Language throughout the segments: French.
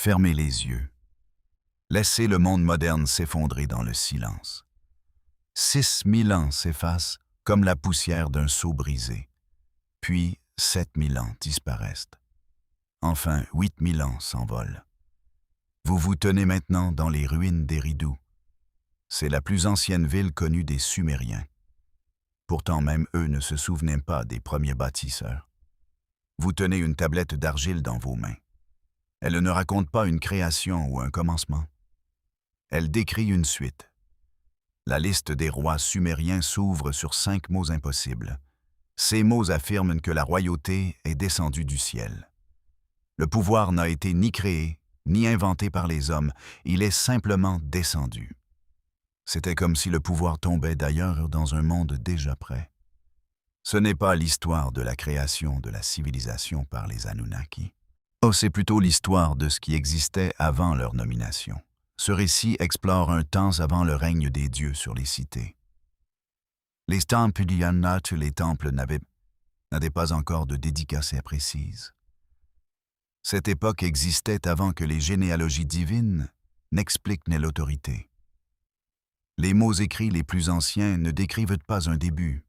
Fermez les yeux. Laissez le monde moderne s'effondrer dans le silence. 6000 ans s'effacent comme la poussière d'un seau brisé. Puis 7000 ans disparaissent. Enfin, 8000 ans s'envolent. Vous vous tenez maintenant dans les ruines d'Eridu. C'est la plus ancienne ville connue des Sumériens. Pourtant, même eux ne se souvenaient pas des premiers bâtisseurs. Vous tenez une tablette d'argile dans vos mains. Elle ne raconte pas une création ou un commencement. Elle décrit une suite. La liste des rois sumériens s'ouvre sur 5 mots impossibles. Ces mots affirment que la royauté est descendue du ciel. Le pouvoir n'a été ni créé, ni inventé par les hommes, il est simplement descendu. C'était comme si le pouvoir tombait d'ailleurs dans un monde déjà prêt. Ce n'est pas l'histoire de la création de la civilisation par les Anunnaki. Oh, c'est plutôt l'histoire de ce qui existait avant leur nomination. Ce récit explore un temps avant le règne des dieux sur les cités. Les temples les temples n'avaient pas encore de dédicacée précise. Cette époque existait avant que les généalogies divines n'expliquent l'autorité. Les mots écrits les plus anciens ne décrivent pas un début.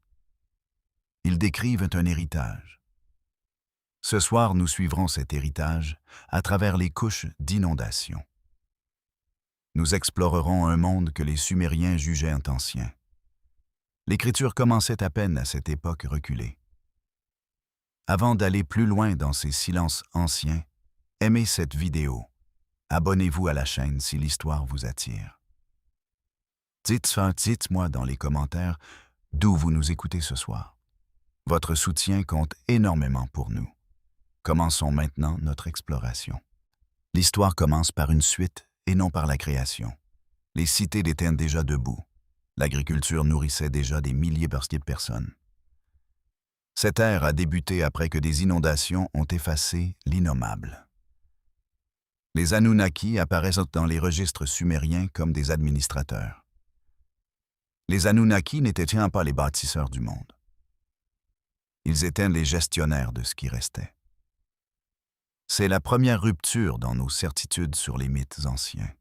Ils décrivent un héritage. Ce soir, nous suivrons cet héritage à travers les couches d'inondation. Nous explorerons un monde que les Sumériens jugeaient ancien. L'écriture commençait à peine à cette époque reculée. Avant d'aller plus loin dans ces silences anciens, aimez cette vidéo. Abonnez-vous à la chaîne si l'histoire vous attire. Dites-moi dans les commentaires d'où vous nous écoutez ce soir. Votre soutien compte énormément pour nous. Commençons maintenant notre exploration. L'histoire commence par une suite et non par la création. Les cités étaient déjà debout. L'agriculture nourrissait déjà des milliers de personnes. Cette ère a débuté après que des inondations ont effacé l'innommable. Les Anunnaki apparaissent dans les registres sumériens comme des administrateurs. Les Anunnaki n'étaient pas les bâtisseurs du monde. Ils étaient les gestionnaires de ce qui restait. C'est la première rupture dans nos certitudes sur les mythes anciens.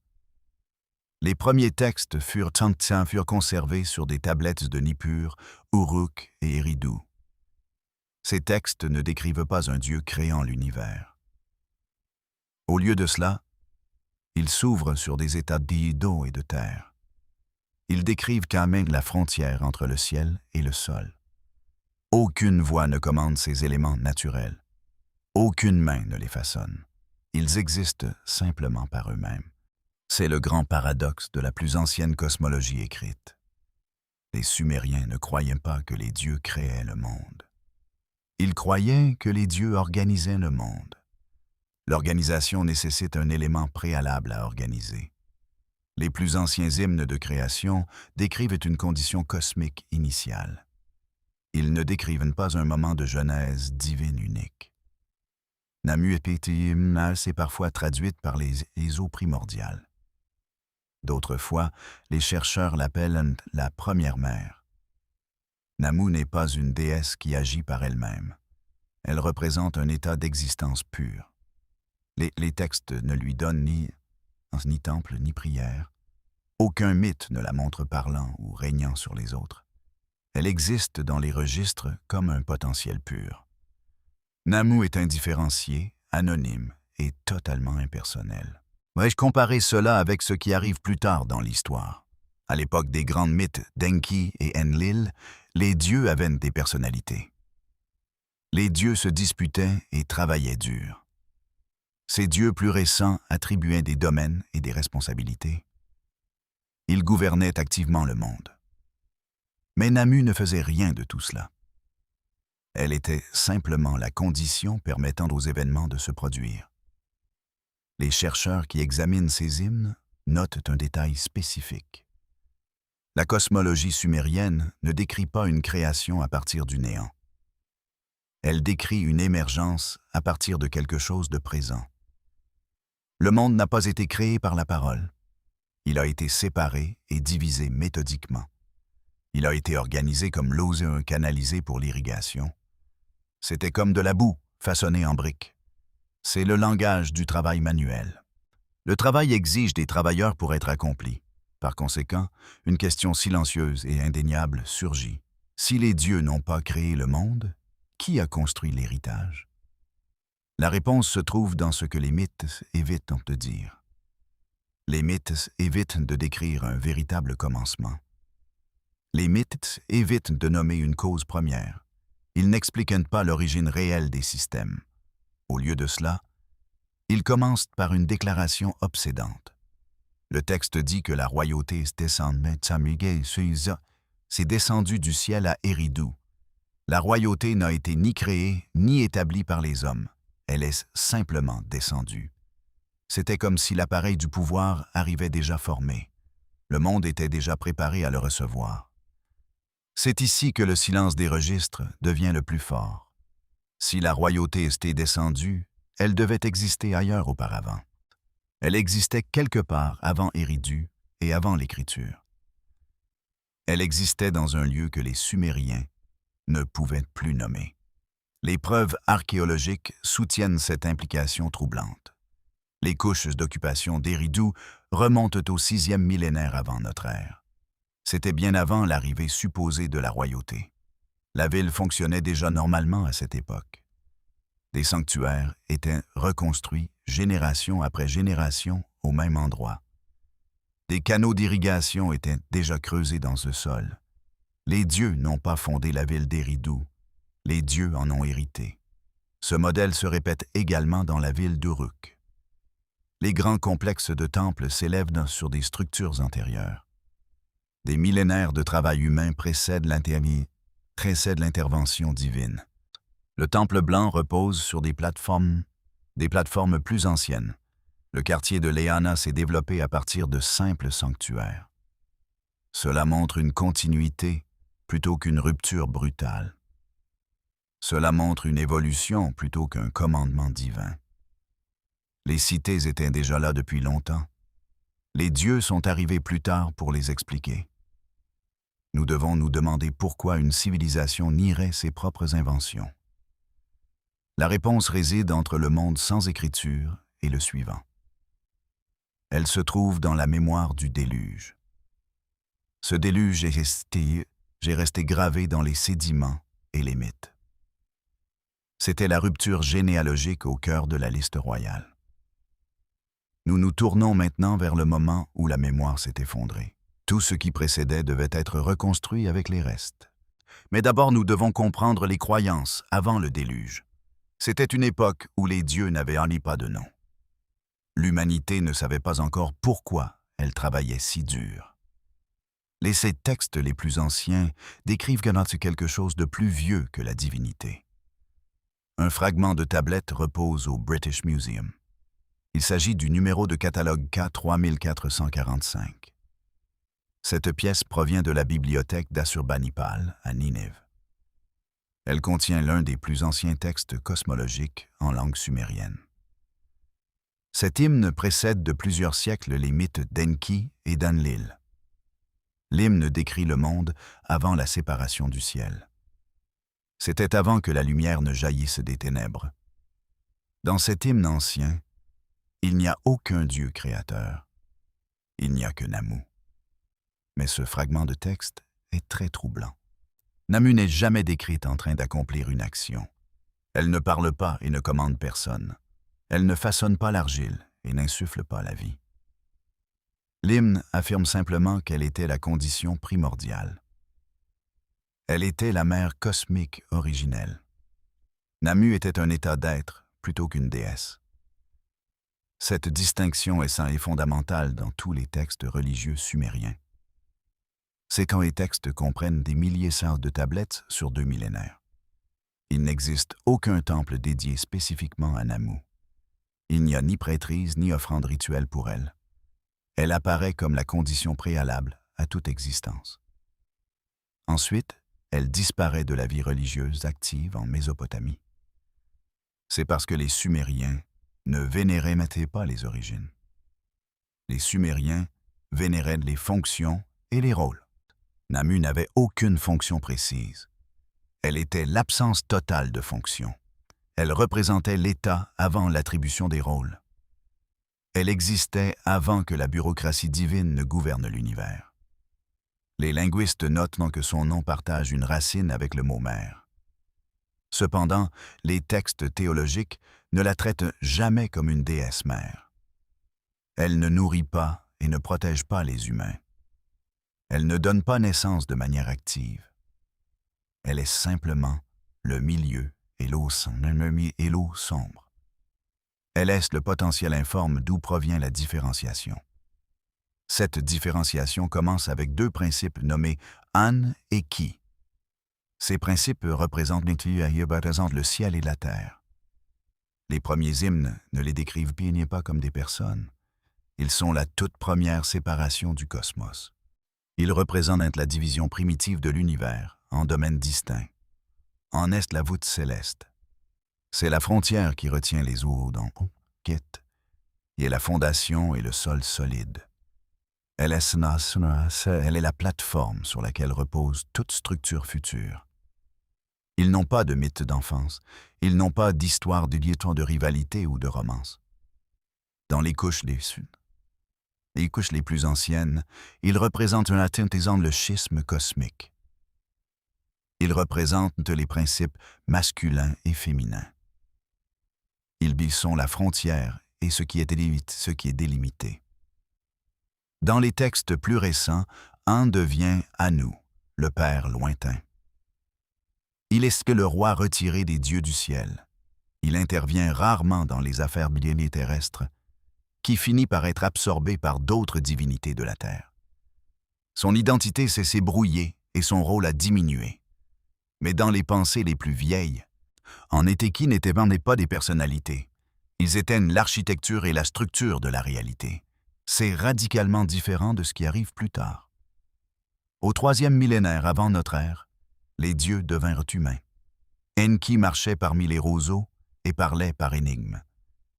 Les premiers textes furent conservés sur des tablettes de Nippur, Uruk et Eridu. Ces textes ne décrivent pas un Dieu créant l'univers. Au lieu de cela, ils s'ouvrent sur des états d'eau et de terre. Ils décrivent qu'amène la frontière entre le ciel et le sol. Aucune voix ne commande ces éléments naturels. Aucune main ne les façonne. Ils existent simplement par eux-mêmes. C'est le grand paradoxe de la plus ancienne cosmologie écrite. Les Sumériens ne croyaient pas que les dieux créaient le monde. Ils croyaient que les dieux organisaient le monde. L'organisation nécessite un élément préalable à organiser. Les plus anciens hymnes de création décrivent une condition cosmique initiale. Ils ne décrivent pas un moment de genèse divine unique. Namu est parfois traduite par les eaux primordiales. D'autres fois, les chercheurs l'appellent la première mère. Namu n'est pas une déesse qui agit par elle-même. Elle représente un état d'existence pure. Les textes ne lui donnent ni temple ni prière. Aucun mythe ne la montre parlant ou régnant sur les autres. Elle existe dans les registres comme un potentiel pur. Namu est indifférencié, anonyme et totalement impersonnel. Vais-je comparer cela avec ce qui arrive plus tard dans l'histoire? À l'époque des grands mythes d'Enki et Enlil, les dieux avaient des personnalités. Les dieux se disputaient et travaillaient dur. Ces dieux plus récents attribuaient des domaines et des responsabilités. Ils gouvernaient activement le monde. Mais Namu ne faisait rien de tout cela. Elle était simplement la condition permettant aux événements de se produire. Les chercheurs qui examinent ces hymnes notent un détail spécifique. La cosmologie sumérienne ne décrit pas une création à partir du néant. Elle décrit une émergence à partir de quelque chose de présent. Le monde n'a pas été créé par la parole. Il a été séparé et divisé méthodiquement. Il a été organisé comme l'eau canalisée pour l'irrigation. C'était comme de la boue façonnée en briques. C'est le langage du travail manuel. Le travail exige des travailleurs pour être accompli. Par conséquent, une question silencieuse et indéniable surgit. Si les dieux n'ont pas créé le monde, qui a construit l'héritage? La réponse se trouve dans ce que les mythes évitent de dire. Les mythes évitent de décrire un véritable commencement. Les mythes évitent de nommer une cause première. Ils n'expliquent pas l'origine réelle des systèmes. Au lieu de cela, ils commencent par une déclaration obsédante. Le texte dit que la royauté s'est descendue du ciel à Eridu. La royauté n'a été ni créée ni établie par les hommes. Elle est simplement descendue. C'était comme si l'appareil du pouvoir arrivait déjà formé. Le monde était déjà préparé à le recevoir. C'est ici que le silence des registres devient le plus fort. Si la royauté était descendue, elle devait exister ailleurs auparavant. Elle existait quelque part avant Eridu et avant l'écriture. Elle existait dans un lieu que les Sumériens ne pouvaient plus nommer. Les preuves archéologiques soutiennent cette implication troublante. Les couches d'occupation d'Eridu remontent au 6e millénaire avant notre ère. C'était bien avant l'arrivée supposée de la royauté. La ville fonctionnait déjà normalement à cette époque. Des sanctuaires étaient reconstruits génération après génération au même endroit. Des canaux d'irrigation étaient déjà creusés dans ce sol. Les dieux n'ont pas fondé la ville d'Eridu. Les dieux en ont hérité. Ce modèle se répète également dans la ville d'Uruk. Les grands complexes de temples s'élèvent sur des structures antérieures. Des millénaires de travail humain précèdent l'intervention divine. Le temple blanc repose sur des plateformes plus anciennes. Le quartier de Leana s'est développé à partir de simples sanctuaires. Cela montre une continuité plutôt qu'une rupture brutale. Cela montre une évolution plutôt qu'un commandement divin. Les cités étaient déjà là depuis longtemps. Les dieux sont arrivés plus tard pour les expliquer. Nous devons nous demander pourquoi une civilisation nierait ses propres inventions. La réponse réside entre le monde sans écriture et le suivant. Elle se trouve dans la mémoire du déluge. Ce déluge est resté gravé dans les sédiments et les mythes. C'était la rupture généalogique au cœur de la liste royale. Nous nous tournons maintenant vers le moment où la mémoire s'est effondrée. Tout ce qui précédait devait être reconstruit avec les restes. Mais d'abord, nous devons comprendre les croyances avant le déluge. C'était une époque où les dieux n'avaient pas de nom. L'humanité ne savait pas encore pourquoi elle travaillait si dur. Les textes les plus anciens décrivent quelque chose de plus vieux que la divinité. Un fragment de tablette repose au British Museum. Il s'agit du numéro de catalogue K3445. Cette pièce provient de la bibliothèque d'Assurbanipal à Ninive. Elle contient l'un des plus anciens textes cosmologiques en langue sumérienne. Cet hymne précède de plusieurs siècles les mythes d'Enki et d'Enlil. L'hymne décrit le monde avant la séparation du ciel. C'était avant que la lumière ne jaillisse des ténèbres. Dans cet hymne ancien, il n'y a aucun dieu créateur. Il n'y a que Namu. Mais ce fragment de texte est très troublant. Namu n'est jamais décrite en train d'accomplir une action. Elle ne parle pas et ne commande personne. Elle ne façonne pas l'argile et n'insuffle pas la vie. L'hymne affirme simplement qu'elle était la condition primordiale. Elle était la mère cosmique originelle. Namu était un état d'être plutôt qu'une déesse. Cette distinction est fondamentale dans tous les textes religieux sumériens. C'est quand les textes comprennent des milliers de tablettes sur 2 millénaires. Il n'existe aucun temple dédié spécifiquement à Namu. Il n'y a ni prêtrise ni offrande rituelle pour elle. Elle apparaît comme la condition préalable à toute existence. Ensuite, elle disparaît de la vie religieuse active en Mésopotamie. C'est parce que les Sumériens ne vénéraient pas les origines. Les Sumériens vénéraient les fonctions et les rôles. Namu n'avait aucune fonction précise. Elle était l'absence totale de fonction. Elle représentait l'état avant l'attribution des rôles. Elle existait avant que la bureaucratie divine ne gouverne l'univers. Les linguistes notent que son nom partage une racine avec le mot mère. Cependant, les textes théologiques ne la traitent jamais comme une déesse mère. Elle ne nourrit pas et ne protège pas les humains. Elle ne donne pas naissance de manière active. Elle est simplement le milieu et l'eau sombre. Elle est le potentiel informe d'où provient la différenciation. Cette différenciation commence avec deux principes nommés An et Ki. Ces principes représentent le ciel et la terre. Les premiers hymnes ne les décrivent pas comme des personnes. Ils sont la toute première séparation du cosmos. Ils représentent la division primitive de l'univers en domaines distincts. En est la voûte céleste. C'est la frontière qui retient les eaux dans Kit, et la fondation et le sol solide. Elle est la plateforme sur laquelle repose toute structure future. Ils n'ont pas de mythe d'enfance, ils n'ont pas d'histoire de liaison de rivalité ou de romance. Dans les couches les plus anciennes, ils représentent un atteint le schisme cosmique. Ils représentent les principes masculins et féminins. Ils sont la frontière et ce qui est délimité. Dans les textes plus récents, An devient Anu, le Père lointain. Il est le roi retiré des dieux du ciel. Il intervient rarement dans les affaires terrestres, qui finit par être absorbé par d'autres divinités de la terre. Son identité s'est brouillée et son rôle a diminué. Mais dans les pensées les plus vieilles, An et Ki n'étaient pas des personnalités. Ils éteignent l'architecture et la structure de la réalité. C'est radicalement différent de ce qui arrive plus tard. Au 3e millénaire avant notre ère, les dieux devinrent humains. Enki marchait parmi les roseaux et parlait par énigmes.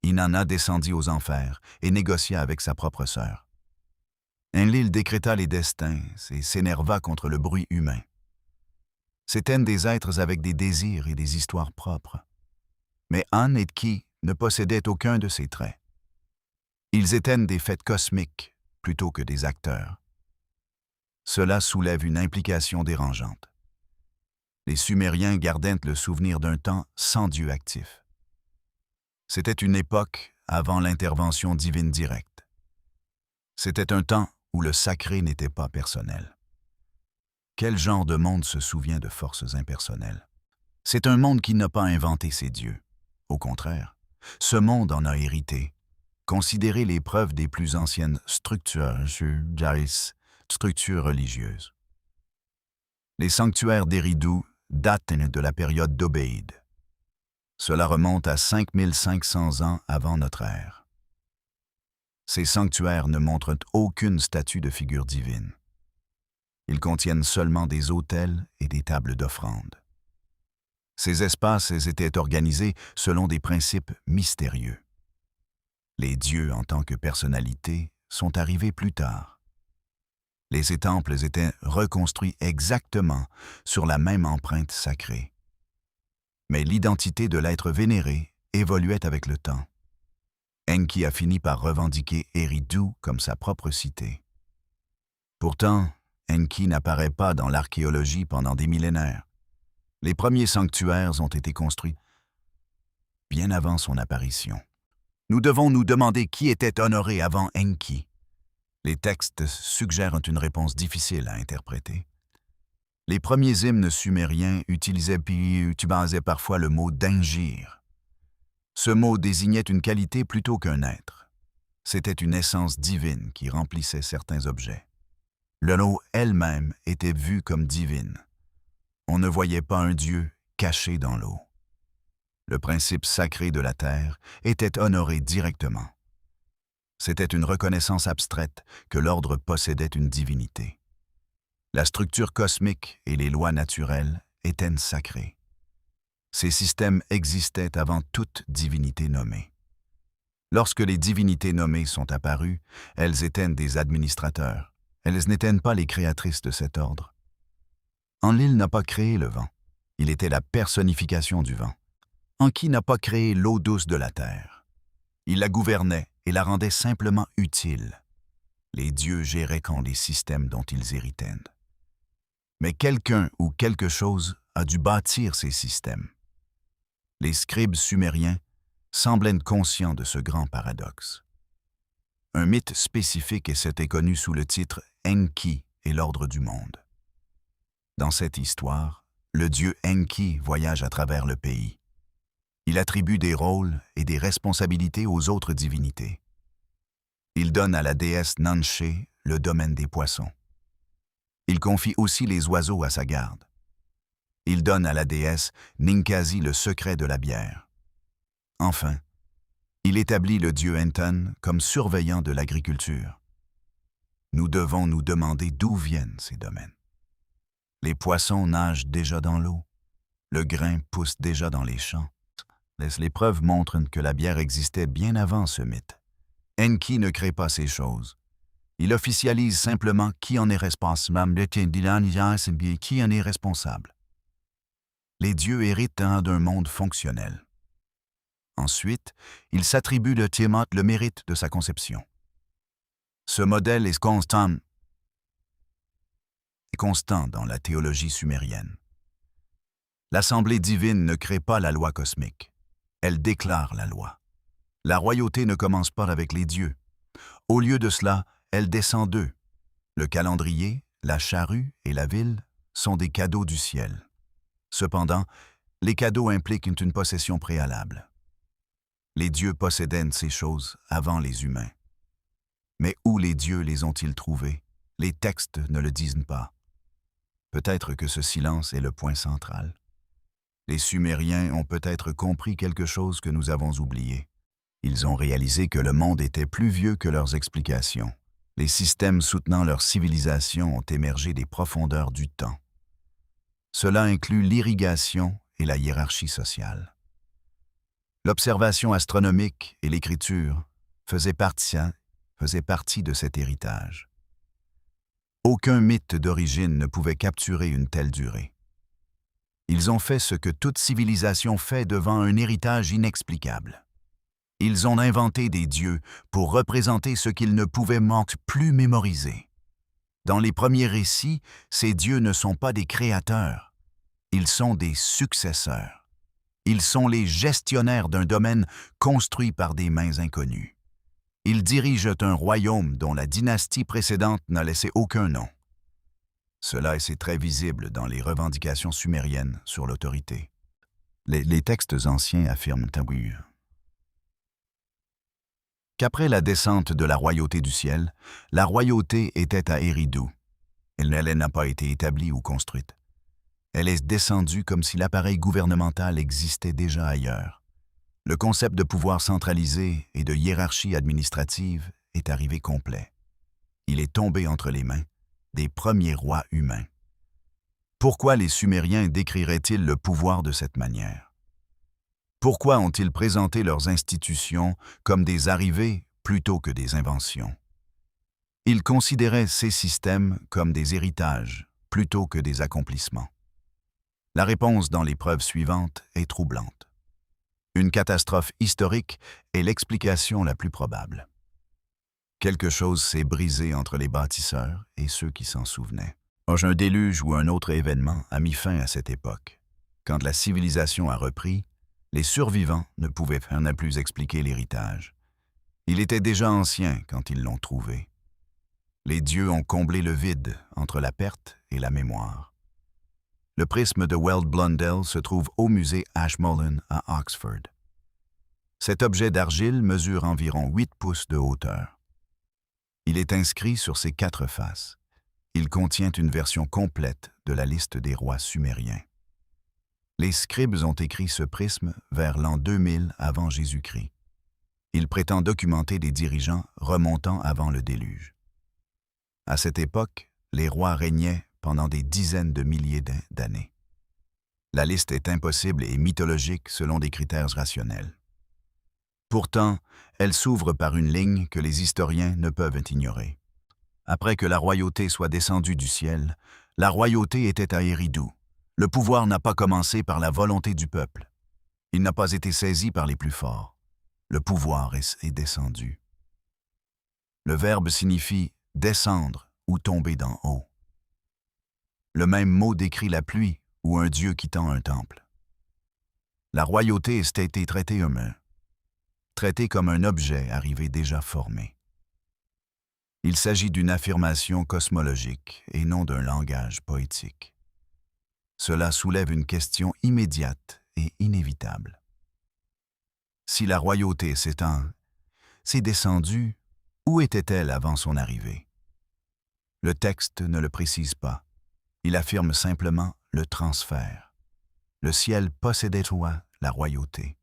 Inanna descendit aux enfers et négocia avec sa propre sœur. Enlil décréta les destins et s'énerva contre le bruit humain. C'étaient des êtres avec des désirs et des histoires propres. Mais An et Ki ne possédaient aucun de ces traits. Ils étaient des faits cosmiques plutôt que des acteurs. Cela soulève une implication dérangeante. Les Sumériens gardaient le souvenir d'un temps sans Dieu actif. C'était une époque avant l'intervention divine directe. C'était un temps où le sacré n'était pas personnel. Quel genre de monde se souvient de forces impersonnelles? C'est un monde qui n'a pas inventé ses dieux. Au contraire, ce monde en a hérité. Considérez les preuves des plus anciennes structures religieuses. Les sanctuaires d'Eridu datent de la période d'Obéide. Cela remonte à 5500 ans avant notre ère. Ces sanctuaires ne montrent aucune statue de figure divine. Ils contiennent seulement des autels et des tables d'offrande. Ces espaces étaient organisés selon des principes mystérieux. Les dieux en tant que personnalités sont arrivés plus tard. Les temples étaient reconstruits exactement sur la même empreinte sacrée. Mais l'identité de l'être vénéré évoluait avec le temps. Enki a fini par revendiquer Eridu comme sa propre cité. Pourtant, Enki n'apparaît pas dans l'archéologie pendant des millénaires. Les premiers sanctuaires ont été construits bien avant son apparition. Nous devons nous demander qui était honoré avant Enki. Les textes suggèrent une réponse difficile à interpréter. Les premiers hymnes sumériens utilisaient parfois le mot d'ingir. Ce mot désignait une qualité plutôt qu'un être. C'était une essence divine qui remplissait certains objets. L'eau elle-même était vue comme divine. On ne voyait pas un dieu caché dans l'eau. Le principe sacré de la terre était honoré directement. C'était une reconnaissance abstraite que l'ordre possédait une divinité. La structure cosmique et les lois naturelles étaient sacrées. Ces systèmes existaient avant toute divinité nommée. Lorsque les divinités nommées sont apparues, elles étaient des administrateurs. Elles n'étaient pas les créatrices de cet ordre. Enlil n'a pas créé le vent. Il était la personnification du vent. Enki n'a pas créé l'eau douce de la terre. Il la gouvernait et la rendaient simplement utile. Les dieux géraient les systèmes dont ils héritaient. Mais quelqu'un ou quelque chose a dû bâtir ces systèmes. Les scribes sumériens semblaient conscients de ce grand paradoxe. Un mythe spécifique s'était connu sous le titre Enki et l'ordre du monde. Dans cette histoire, le dieu Enki voyage à travers le pays. Il attribue des rôles et des responsabilités aux autres divinités. Il donne à la déesse Nanshe le domaine des poissons. Il confie aussi les oiseaux à sa garde. Il donne à la déesse Ninkasi le secret de la bière. Enfin, il établit le dieu Enton comme surveillant de l'agriculture. Nous devons nous demander d'où viennent ces domaines. Les poissons nagent déjà dans l'eau. Le grain pousse déjà dans les champs. Les preuves montrent que la bière existait bien avant ce mythe. Enki ne crée pas ces choses. Il officialise simplement qui en est responsable, qui en est responsable. Les dieux héritent d'un monde fonctionnel. Ensuite, ils s'attribuent le mérite de sa conception. Ce modèle est constant dans la théologie sumérienne. L'Assemblée divine ne crée pas la loi cosmique. Elle déclare la loi. La royauté ne commence pas avec les dieux. Au lieu de cela, elle descend d'eux. Le calendrier, la charrue et la ville sont des cadeaux du ciel. Cependant, les cadeaux impliquent une possession préalable. Les dieux possédaient ces choses avant les humains. Mais où les dieux les ont-ils trouvés? Les textes ne le disent pas. Peut-être que ce silence est le point central. Les Sumériens ont peut-être compris quelque chose que nous avons oublié. Ils ont réalisé que le monde était plus vieux que leurs explications. Les systèmes soutenant leur civilisation ont émergé des profondeurs du temps. Cela inclut l'irrigation et la hiérarchie sociale. L'observation astronomique et l'écriture faisaient partie de cet héritage. Aucun mythe d'origine ne pouvait capturer une telle durée. Ils ont fait ce que toute civilisation fait devant un héritage inexplicable. Ils ont inventé des dieux pour représenter ce qu'ils ne pouvaient plus mémoriser. Dans les premiers récits, ces dieux ne sont pas des créateurs, ils sont des successeurs. Ils sont les gestionnaires d'un domaine construit par des mains inconnues. Ils dirigent un royaume dont la dynastie précédente n'a laissé aucun nom. Cela est très visible dans les revendications sumériennes sur l'autorité. Les textes anciens affirment qu'après la descente de la royauté du ciel, la royauté était à Eridu. Elle n'a pas été établie ou construite. Elle est descendue comme si l'appareil gouvernemental existait déjà ailleurs. Le concept de pouvoir centralisé et de hiérarchie administrative est arrivé complet. Il est tombé entre les mains des premiers rois humains. Pourquoi les Sumériens décriraient-ils le pouvoir de cette manière? Pourquoi ont-ils présenté leurs institutions comme des arrivées plutôt que des inventions? Ils considéraient ces systèmes comme des héritages plutôt que des accomplissements. La réponse dans les preuves suivantes est troublante. Une catastrophe historique est l'explication la plus probable. Quelque chose s'est brisé entre les bâtisseurs et ceux qui s'en souvenaient. Un déluge ou un autre événement a mis fin à cette époque. Quand la civilisation a repris, les survivants ne pouvaient plus expliquer l'héritage. Il était déjà ancien quand ils l'ont trouvé. Les dieux ont comblé le vide entre la perte et la mémoire. Le prisme de Weld Blundell se trouve au musée Ashmolean à Oxford. Cet objet d'argile mesure environ 8 pouces de hauteur. Il est inscrit sur ses 4 faces. Il contient une version complète de la liste des rois sumériens. Les scribes ont écrit ce prisme vers l'an 2000 avant Jésus-Christ. Il prétend documenter des dirigeants remontant avant le déluge. À cette époque, les rois régnaient pendant des dizaines de milliers d'années. La liste est impossible et mythologique selon des critères rationnels. Pourtant, elle s'ouvre par une ligne que les historiens ne peuvent ignorer. Après que la royauté soit descendue du ciel, la royauté était à Eridu. Le pouvoir n'a pas commencé par la volonté du peuple. Il n'a pas été saisi par les plus forts. Le pouvoir est descendu. Le verbe signifie « descendre » ou « tomber d'en haut ». Le même mot décrit la pluie ou un dieu quittant un temple. La royauté a été traitée comme un objet arrivé déjà formé. Il s'agit d'une affirmation cosmologique et non d'un langage poétique. Cela soulève une question immédiate et inévitable. Si la royauté s'est descendue, où était-elle avant son arrivée? Le texte ne le précise pas. Il affirme simplement le transfert. Le ciel possédait la royauté.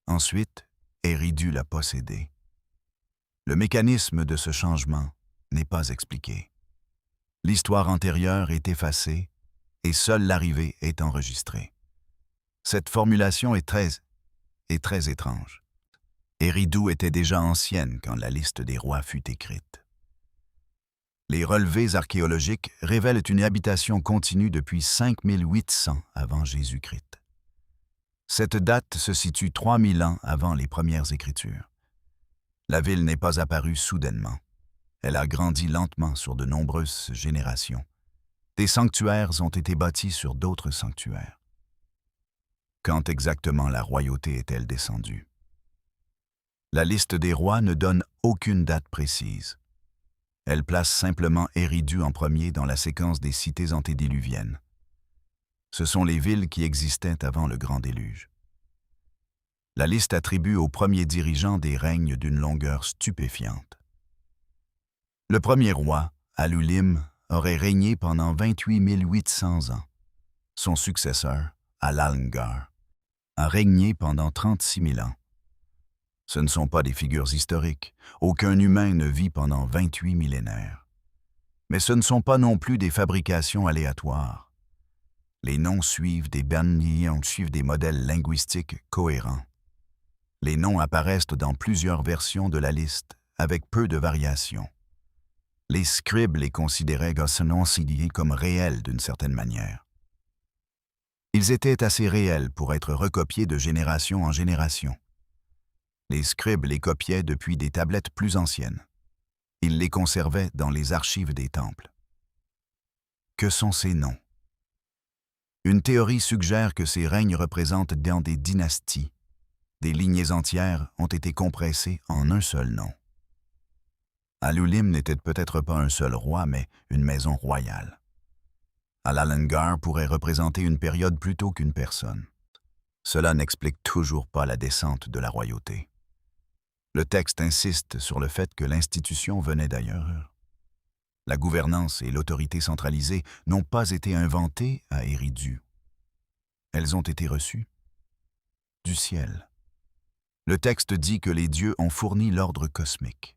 Ensuite, Eridu l'a possédée. Le mécanisme de ce changement n'est pas expliqué. L'histoire antérieure est effacée et seule l'arrivée est enregistrée. Cette formulation est très étrange. Eridu était déjà ancienne quand la liste des rois fut écrite. Les relevés archéologiques révèlent une habitation continue depuis 5800 avant Jésus-Christ. Cette date se situe 3000 ans avant les premières écritures. La ville n'est pas apparue soudainement. Elle a grandi lentement sur de nombreuses générations. Des sanctuaires ont été bâtis sur d'autres sanctuaires. Quand exactement la royauté est-elle descendue? La liste des rois ne donne aucune date précise. Elle place simplement Eridu en premier dans la séquence des cités antédiluviennes. Ce sont les villes qui existaient avant le grand déluge. La liste attribue aux premiers dirigeants des règnes d'une longueur stupéfiante. Le premier roi, Alulim, aurait régné pendant 28 800 ans. Son successeur, Alalngar, a régné pendant 36 000 ans. Ce ne sont pas des figures historiques. Aucun humain ne vit pendant 28 millénaires. Mais ce ne sont pas non plus des fabrications aléatoires. Les noms suivent des modèles linguistiques cohérents. Les noms apparaissent dans plusieurs versions de la liste, avec peu de variations. Les scribes les considéraient comme réels d'une certaine manière. Ils étaient assez réels pour être recopiés de génération en génération. Les scribes les copiaient depuis des tablettes plus anciennes. Ils les conservaient dans les archives des temples. Que sont ces noms? Une théorie suggère que ces règnes représentent dans des dynasties. Des lignées entières ont été compressées en un seul nom. Alulim n'était peut-être pas un seul roi, mais une maison royale. Alalngar pourrait représenter une période plutôt qu'une personne. Cela n'explique toujours pas la descente de la royauté. Le texte insiste sur le fait que l'institution venait d'ailleurs. La gouvernance et l'autorité centralisée n'ont pas été inventées à Eridu. Elles ont été reçues du ciel. Le texte dit que les dieux ont fourni l'ordre cosmique.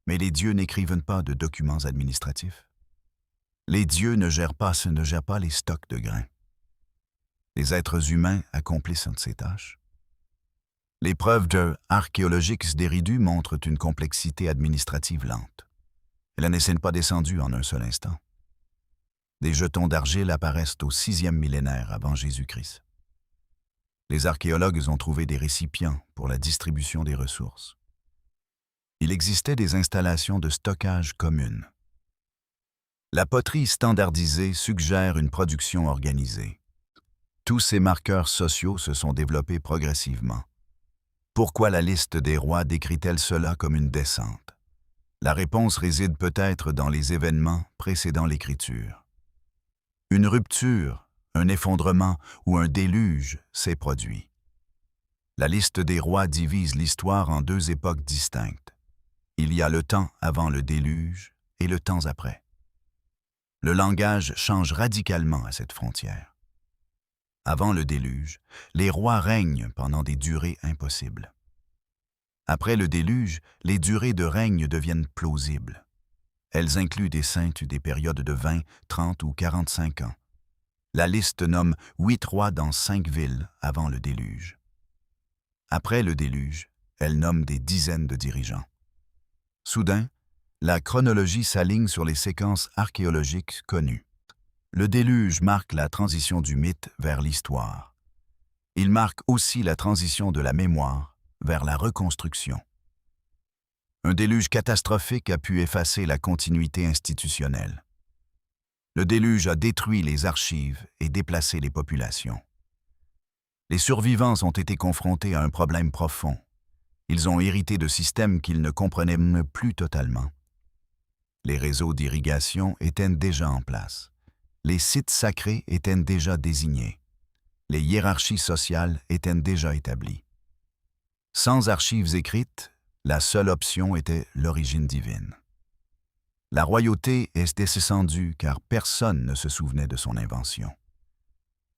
Mais les dieux n'écrivent pas de documents administratifs. Les dieux ne gèrent pas les stocks de grains. Les êtres humains accomplissent ces tâches. Les preuves archéologiques d'Eridu montrent une complexité administrative lente. Elle n'est pas descendue en un seul instant. Des jetons d'argile apparaissent au 6e millénaire avant Jésus-Christ. Les archéologues ont trouvé des récipients pour la distribution des ressources. Il existait des installations de stockage communes. La poterie standardisée suggère une production organisée. Tous ces marqueurs sociaux se sont développés progressivement. Pourquoi la liste des rois décrit-elle cela comme une descente? La réponse réside peut-être dans les événements précédant l'écriture. Une rupture, un effondrement ou un déluge s'est produit. La liste des rois divise l'histoire en deux époques distinctes. Il y a le temps avant le déluge et le temps après. Le langage change radicalement à cette frontière. Avant le déluge, les rois règnent pendant des durées impossibles. Après le déluge, les durées de règne deviennent plausibles. Elles incluent des périodes de 20, 30 ou 45 ans. La liste nomme 8 rois dans 5 villes avant le déluge. Après le déluge, elle nomme des dizaines de dirigeants. Soudain, la chronologie s'aligne sur les séquences archéologiques connues. Le déluge marque la transition du mythe vers l'histoire. Il marque aussi la transition de la mémoire vers la reconstruction. Un déluge catastrophique a pu effacer la continuité institutionnelle. Le déluge a détruit les archives et déplacé les populations. Les survivants ont été confrontés à un problème profond. Ils ont hérité de systèmes qu'ils ne comprenaient plus totalement. Les réseaux d'irrigation étaient déjà en place. Les sites sacrés étaient déjà désignés. Les hiérarchies sociales étaient déjà établies. Sans archives écrites, la seule option était l'origine divine. La royauté est descendue car personne ne se souvenait de son invention.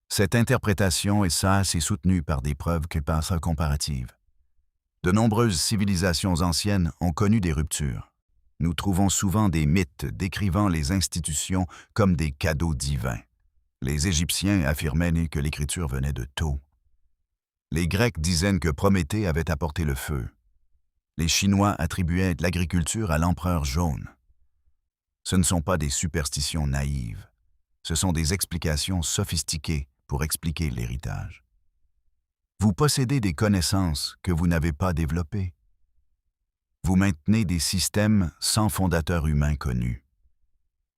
Cette interprétation est soutenue par des preuves comparatives. De nombreuses civilisations anciennes ont connu des ruptures. Nous trouvons souvent des mythes décrivant les institutions comme des cadeaux divins. Les Égyptiens affirmaient que l'écriture venait de Thoth. Les Grecs disaient que Prométhée avait apporté le feu. Les Chinois attribuaient l'agriculture à l'empereur jaune. Ce ne sont pas des superstitions naïves. Ce sont des explications sophistiquées pour expliquer l'héritage. Vous possédez des connaissances que vous n'avez pas développées. Vous maintenez des systèmes sans fondateur humain connu.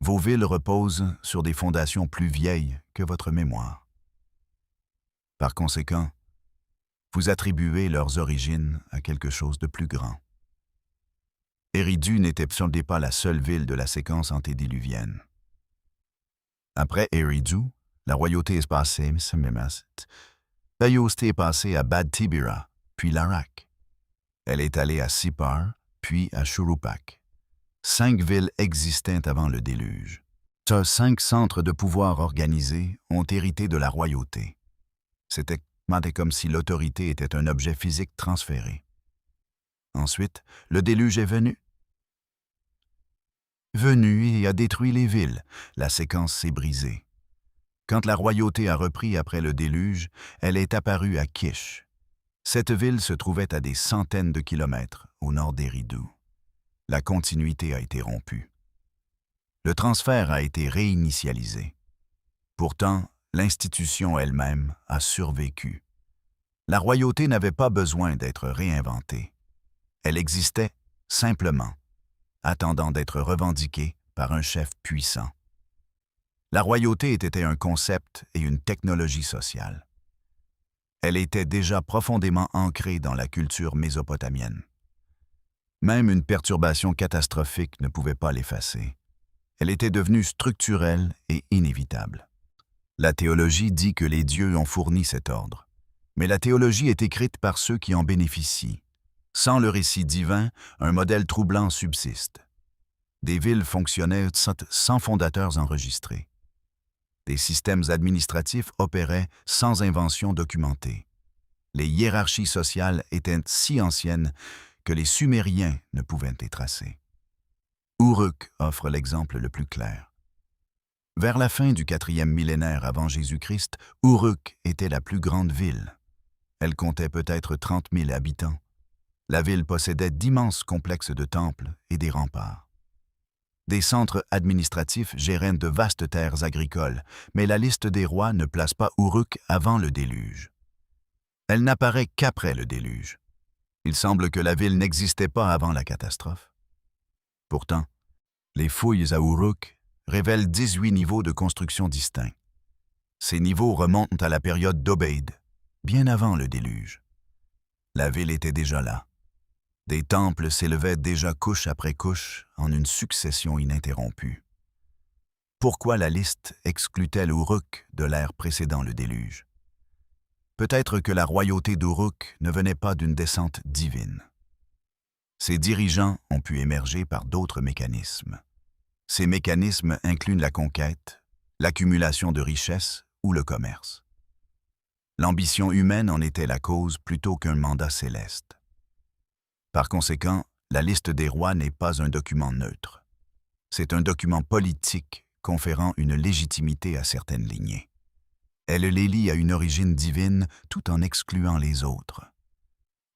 Vos villes reposent sur des fondations plus vieilles que votre mémoire. Par conséquent, vous attribuez leurs origines à quelque chose de plus grand. Eridu n'était pas la seule ville de la séquence antédiluvienne. Après Eridu, la royauté est passée à Bad Tibira, puis Larak. Elle est allée à Sippar, puis à Shuruppak. 5 villes existaient avant le déluge. Ces 5 centres de pouvoir organisés ont hérité de la royauté. C'était comme si l'autorité était un objet physique transféré. Ensuite, le déluge est venu et a détruit les villes. La séquence s'est brisée. Quand la royauté a repris après le déluge, elle est apparue à Kish. Cette ville se trouvait à des centaines de kilomètres au nord d'Eridu. La continuité a été rompue. Le transfert a été réinitialisé. Pourtant, l'institution elle-même a survécu. La royauté n'avait pas besoin d'être réinventée. Elle existait simplement, attendant d'être revendiquée par un chef puissant. La royauté était un concept et une technologie sociale. Elle était déjà profondément ancrée dans la culture mésopotamienne. Même une perturbation catastrophique ne pouvait pas l'effacer. Elle était devenue structurelle et inévitable. La théologie dit que les dieux ont fourni cet ordre, mais la théologie est écrite par ceux qui en bénéficient. Sans le récit divin, un modèle troublant subsiste. Des villes fonctionnaient sans fondateurs enregistrés. Des systèmes administratifs opéraient sans invention documentée. Les hiérarchies sociales étaient si anciennes que les Sumériens ne pouvaient les tracer. Uruk offre l'exemple le plus clair. Vers la fin du 4e millénaire avant Jésus-Christ, Uruk était la plus grande ville. Elle comptait peut-être 30 000 habitants. La ville possédait d'immenses complexes de temples et des remparts. Des centres administratifs géraient de vastes terres agricoles, mais la liste des rois ne place pas Uruk avant le déluge. Elle n'apparaît qu'après le déluge. Il semble que la ville n'existait pas avant la catastrophe. Pourtant, les fouilles à Uruk révèlent 18 niveaux de construction distincts. Ces niveaux remontent à la période d'Obeid, bien avant le déluge. La ville était déjà là. Des temples s'élevaient déjà couche après couche en une succession ininterrompue. Pourquoi la liste exclut-elle Uruk de l'ère précédant le déluge? Peut-être que la royauté d'Uruk ne venait pas d'une descente divine. Ses dirigeants ont pu émerger par d'autres mécanismes. Ces mécanismes incluent la conquête, l'accumulation de richesses ou le commerce. L'ambition humaine en était la cause plutôt qu'un mandat céleste. Par conséquent, la liste des rois n'est pas un document neutre. C'est un document politique conférant une légitimité à certaines lignées. Elle les lie à une origine divine tout en excluant les autres.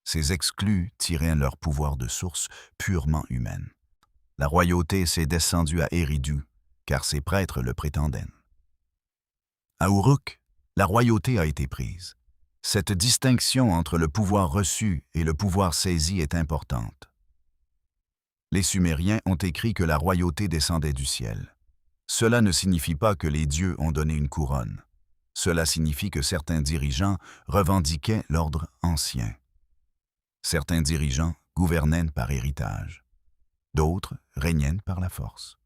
Ces exclus tiraient leur pouvoir de source purement humaine. La royauté s'est descendue à Eridu, car ses prêtres le prétendaient. À Uruk, la royauté a été prise. Cette distinction entre le pouvoir reçu et le pouvoir saisi est importante. Les Sumériens ont écrit que la royauté descendait du ciel. Cela ne signifie pas que les dieux ont donné une couronne. Cela signifie que certains dirigeants revendiquaient l'ordre ancien. Certains dirigeants gouvernaient par héritage. D'autres régnaient par la force.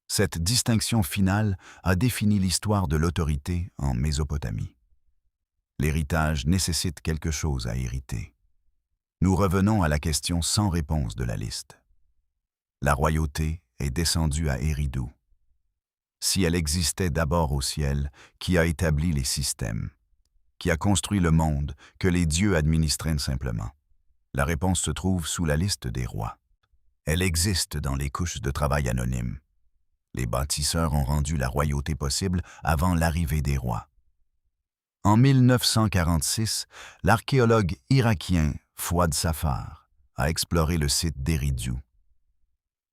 Cette distinction finale a défini l'histoire de l'autorité en Mésopotamie. L'héritage nécessite quelque chose à hériter. Nous revenons à la question sans réponse de la liste. La royauté est descendue à Eridu. Si elle existait d'abord au ciel, qui a établi les systèmes, qui a construit le monde, que les dieux administraient simplement? La réponse se trouve sous la liste des rois. Elle existe dans les couches de travail anonymes. Les bâtisseurs ont rendu la royauté possible avant l'arrivée des rois. En 1946, l'archéologue irakien Fouad Safar a exploré le site d'Eridu.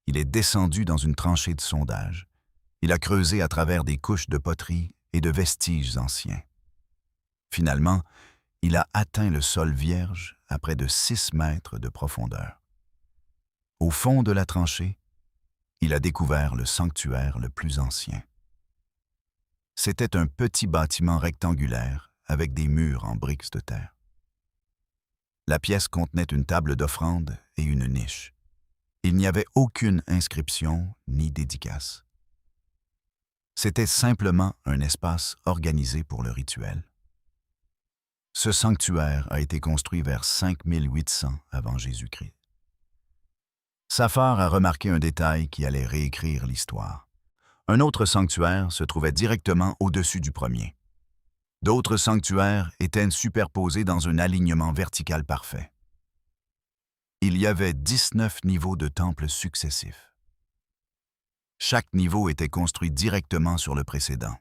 Il est descendu dans une tranchée de sondage. Il a creusé à travers des couches de poterie et de vestiges anciens. Finalement, il a atteint le sol vierge à près de 6 mètres de profondeur. Au fond de la tranchée, il a découvert le sanctuaire le plus ancien. C'était un petit bâtiment rectangulaire avec des murs en briques de terre. La pièce contenait une table d'offrande et une niche. Il n'y avait aucune inscription ni dédicace. C'était simplement un espace organisé pour le rituel. Ce sanctuaire a été construit vers 5800 avant Jésus-Christ. Safar a remarqué un détail qui allait réécrire l'histoire. Un autre sanctuaire se trouvait directement au-dessus du premier. D'autres sanctuaires étaient superposés dans un alignement vertical parfait. Il y avait 19 niveaux de temples successifs. Chaque niveau était construit directement sur le précédent.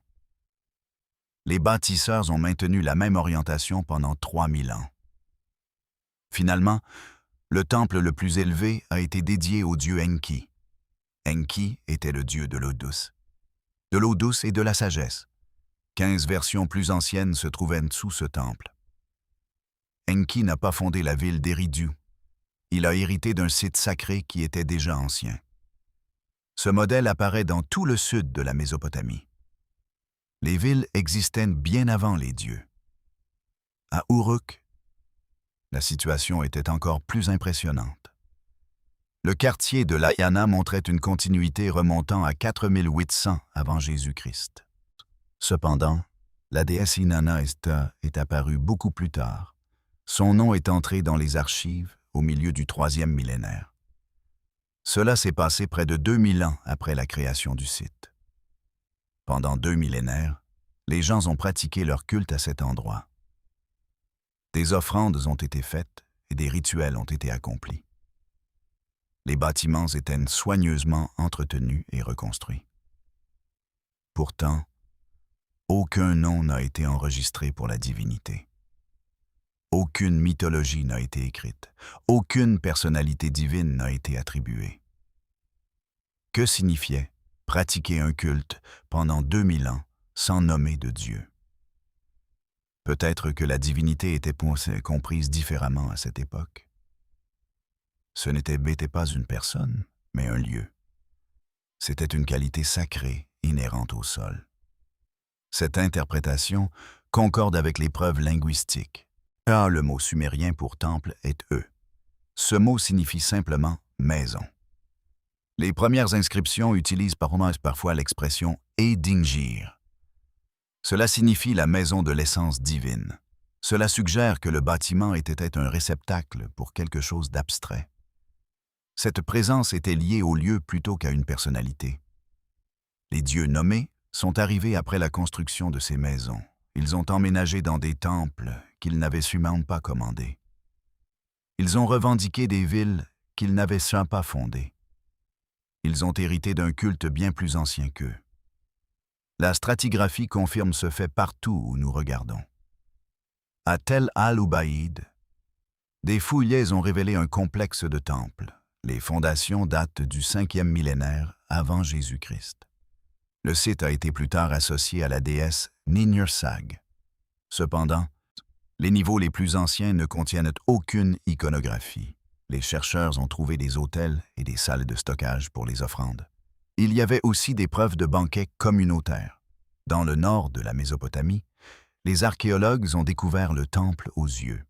Les bâtisseurs ont maintenu la même orientation pendant 3000 ans. Finalement, le temple le plus élevé a été dédié au dieu Enki. Enki était le dieu de l'eau douce et de la sagesse. 15 versions plus anciennes se trouvaient sous ce temple. Enki n'a pas fondé la ville d'Eridu. Il a hérité d'un site sacré qui était déjà ancien. Ce modèle apparaît dans tout le sud de la Mésopotamie. Les villes existaient bien avant les dieux. À Uruk, la situation était encore plus impressionnante. Le quartier de Layana montrait une continuité remontant à 4800 avant Jésus-Christ. Cependant, la déesse Inanna est apparue beaucoup plus tard. Son nom est entré dans les archives au milieu du 3e millénaire. Cela s'est passé près de 2000 ans après la création du site. Pendant 2 millénaires, les gens ont pratiqué leur culte à cet endroit. Des offrandes ont été faites et des rituels ont été accomplis. Les bâtiments étaient soigneusement entretenus et reconstruits. Pourtant, aucun nom n'a été enregistré pour la divinité. Aucune mythologie n'a été écrite. Aucune personnalité divine n'a été attribuée. Que signifiait pratiquer un culte pendant 2000 ans sans nommer de Dieu? Peut-être que la divinité était comprise différemment à cette époque. Ce n'était pas une personne, mais un lieu. C'était une qualité sacrée inhérente au sol. Cette interprétation concorde avec les preuves linguistiques. Car le mot sumérien pour temple est « Ce mot signifie simplement « maison ». Les premières inscriptions utilisent parfois l'expression « Edingir ». Cela signifie la maison de l'essence divine. Cela suggère que le bâtiment était un réceptacle pour quelque chose d'abstrait. Cette présence était liée au lieu plutôt qu'à une personnalité. Les dieux nommés sont arrivés après la construction de ces maisons. Ils ont emménagé dans des temples qu'ils n'avaient sûrement pas commandés. Ils ont revendiqué des villes qu'ils n'avaient sûrement pas fondées. Ils ont hérité d'un culte bien plus ancien qu'eux. La stratigraphie confirme ce fait partout où nous regardons. À Tel al-Ubaïd, des fouilles ont révélé un complexe de temples. Les fondations datent du 5e millénaire avant Jésus-Christ. Le site a été plus tard associé à la déesse Ninursag. Cependant, les niveaux les plus anciens ne contiennent aucune iconographie. Les chercheurs ont trouvé des autels et des salles de stockage pour les offrandes. Il y avait aussi des preuves de banquets communautaires. Dans le nord de la Mésopotamie, les archéologues ont découvert le temple aux yeux.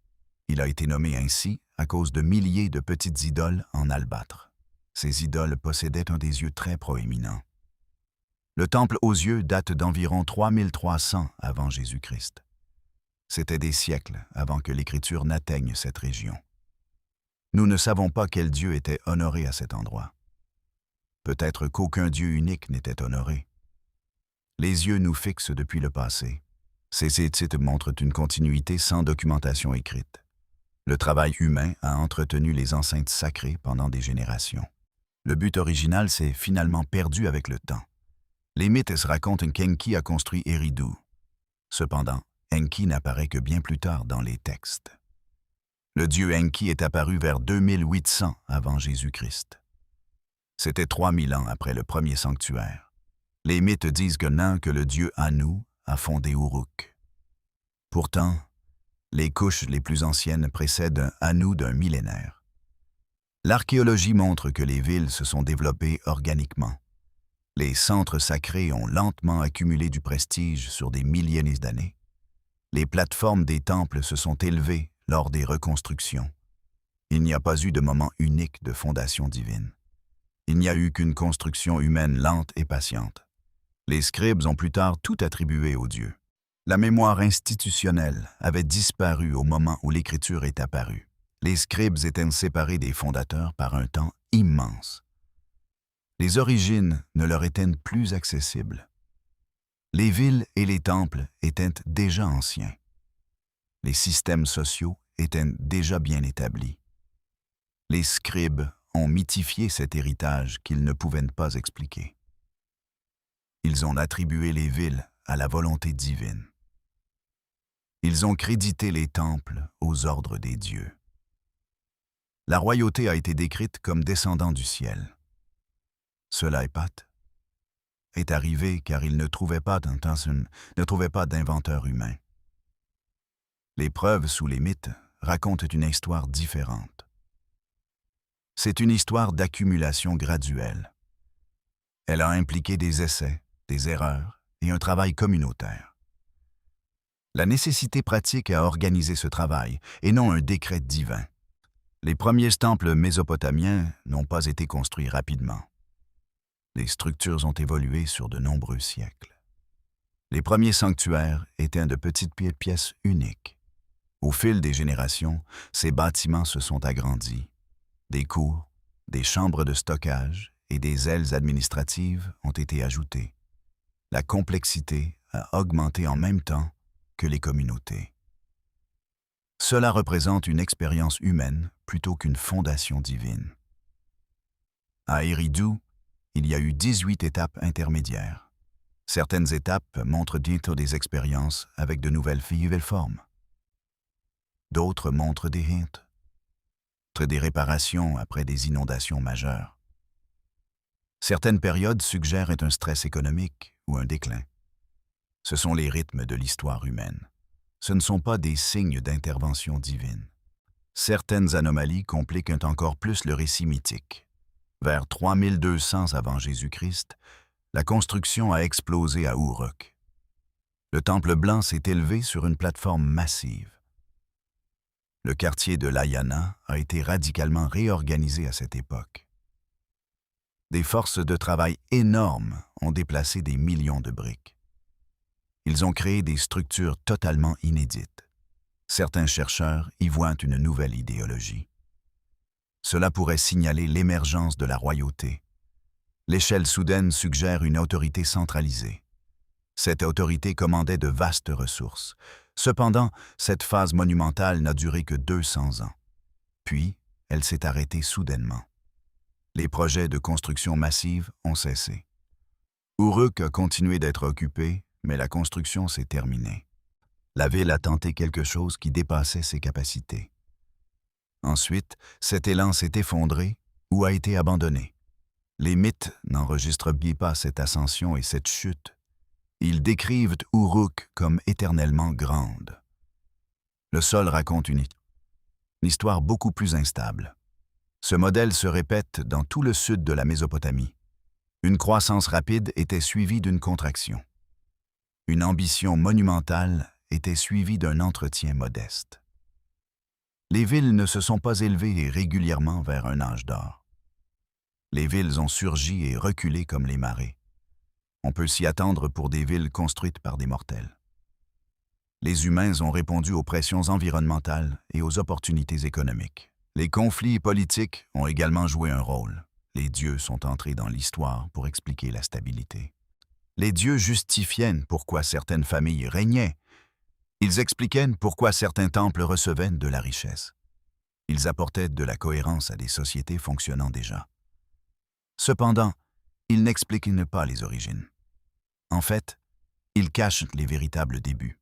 Il a été nommé ainsi à cause de milliers de petites idoles en albâtre. Ces idoles possédaient un des yeux très proéminents. Le temple aux yeux date d'environ 3300 avant Jésus-Christ. C'était des siècles avant que l'Écriture n'atteigne cette région. Nous ne savons pas quel Dieu était honoré à cet endroit. Peut-être qu'aucun Dieu unique n'était honoré. Les yeux nous fixent depuis le passé. Ces sites montrent une continuité sans documentation écrite. Le travail humain a entretenu les enceintes sacrées pendant des générations. Le but original s'est finalement perdu avec le temps. Les mythes racontent qu'Enki a construit Eridu. Cependant, Enki n'apparaît que bien plus tard dans les textes. Le dieu Enki est apparu vers 2800 avant Jésus-Christ. C'était 3000 ans après le premier sanctuaire. Les mythes disent que le dieu Anu a fondé Uruk. Pourtant, les couches les plus anciennes précèdent un Anu d'un millénaire. L'archéologie montre que les villes se sont développées organiquement. Les centres sacrés ont lentement accumulé du prestige sur des milliers d'années. Les plateformes des temples se sont élevées lors des reconstructions. Il n'y a pas eu de moment unique de fondation divine. Il n'y a eu qu'une construction humaine lente et patiente. Les scribes ont plus tard tout attribué aux dieux. La mémoire institutionnelle avait disparu au moment où l'écriture est apparue. Les scribes étaient séparés des fondateurs par un temps immense. Les origines ne leur étaient plus accessibles. Les villes et les temples étaient déjà anciens. Les systèmes sociaux étaient déjà bien établis. Les scribes ont mythifié cet héritage qu'ils ne pouvaient pas expliquer. Ils ont attribué les villes à la volonté divine. Ils ont crédité les temples aux ordres des dieux. La royauté a été décrite comme descendant du ciel. Cela est arrivé car ils ne trouvaient pas d'inventeur humain. Les preuves sous les mythes racontent une histoire différente. C'est une histoire d'accumulation graduelle. Elle a impliqué des essais, des erreurs et un travail communautaire. La nécessité pratique a organisé ce travail et non un décret divin. Les premiers temples mésopotamiens n'ont pas été construits rapidement. Les structures ont évolué sur de nombreux siècles. Les premiers sanctuaires étaient de petites pièces uniques. Au fil des générations, ces bâtiments se sont agrandis. Des cours, des chambres de stockage et des ailes administratives ont été ajoutées. La complexité a augmenté en même temps que les communautés. Cela représente une expérience humaine plutôt qu'une fondation divine. À Eridu, il y a eu 18 étapes intermédiaires. Certaines étapes montrent bientôt des expériences avec de nouvelles formes. D'autres montrent des hints, des réparations après des inondations majeures. Certaines périodes suggèrent un stress économique ou un déclin. Ce sont les rythmes de l'histoire humaine. Ce ne sont pas des signes d'intervention divine. Certaines anomalies compliquent encore plus le récit mythique. Vers 3200 avant Jésus-Christ, la construction a explosé à Uruk. Le temple blanc s'est élevé sur une plateforme massive. Le quartier de Layana a été radicalement réorganisé à cette époque. Des forces de travail énormes ont déplacé des millions de briques. Ils ont créé des structures totalement inédites. Certains chercheurs y voient une nouvelle idéologie. Cela pourrait signaler l'émergence de la royauté. L'échelle soudaine suggère une autorité centralisée. Cette autorité commandait de vastes ressources. Cependant, cette phase monumentale n'a duré que 200 ans. Puis, elle s'est arrêtée soudainement. Les projets de construction massive ont cessé. Uruk a continué d'être occupé, mais la construction s'est terminée. La ville a tenté quelque chose qui dépassait ses capacités. Ensuite, cet élan s'est effondré ou a été abandonné. Les mythes n'enregistrent bien pas cette ascension et cette chute. Ils décrivent Uruk comme éternellement grande. Le sol raconte une histoire beaucoup plus instable. Ce modèle se répète dans tout le sud de la Mésopotamie. Une croissance rapide était suivie d'une contraction. Une ambition monumentale était suivie d'un entretien modeste. Les villes ne se sont pas élevées régulièrement vers un âge d'or. Les villes ont surgi et reculé comme les marées. On peut s'y attendre pour des villes construites par des mortels. Les humains ont répondu aux pressions environnementales et aux opportunités économiques. Les conflits politiques ont également joué un rôle. Les dieux sont entrés dans l'histoire pour expliquer la stabilité. Les dieux justifiaient pourquoi certaines familles régnaient. Ils expliquaient pourquoi certains temples recevaient de la richesse. Ils apportaient de la cohérence à des sociétés fonctionnant déjà. Cependant, ils n'expliquent pas les origines. En fait, ils cachent les véritables débuts.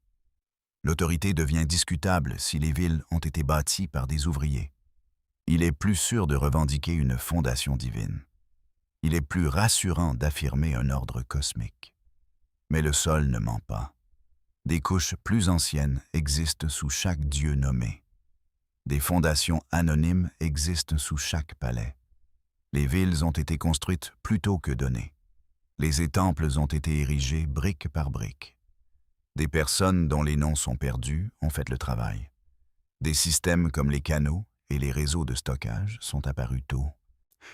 L'autorité devient discutable si les villes ont été bâties par des ouvriers. Il est plus sûr de revendiquer une fondation divine. Il est plus rassurant d'affirmer un ordre cosmique. Mais le sol ne ment pas. Des couches plus anciennes existent sous chaque dieu nommé. Des fondations anonymes existent sous chaque palais. Les villes ont été construites plus tôt que données. Les temples ont été érigés brique par brique. Des personnes dont les noms sont perdus ont fait le travail. Des systèmes comme les canaux et les réseaux de stockage sont apparus tôt.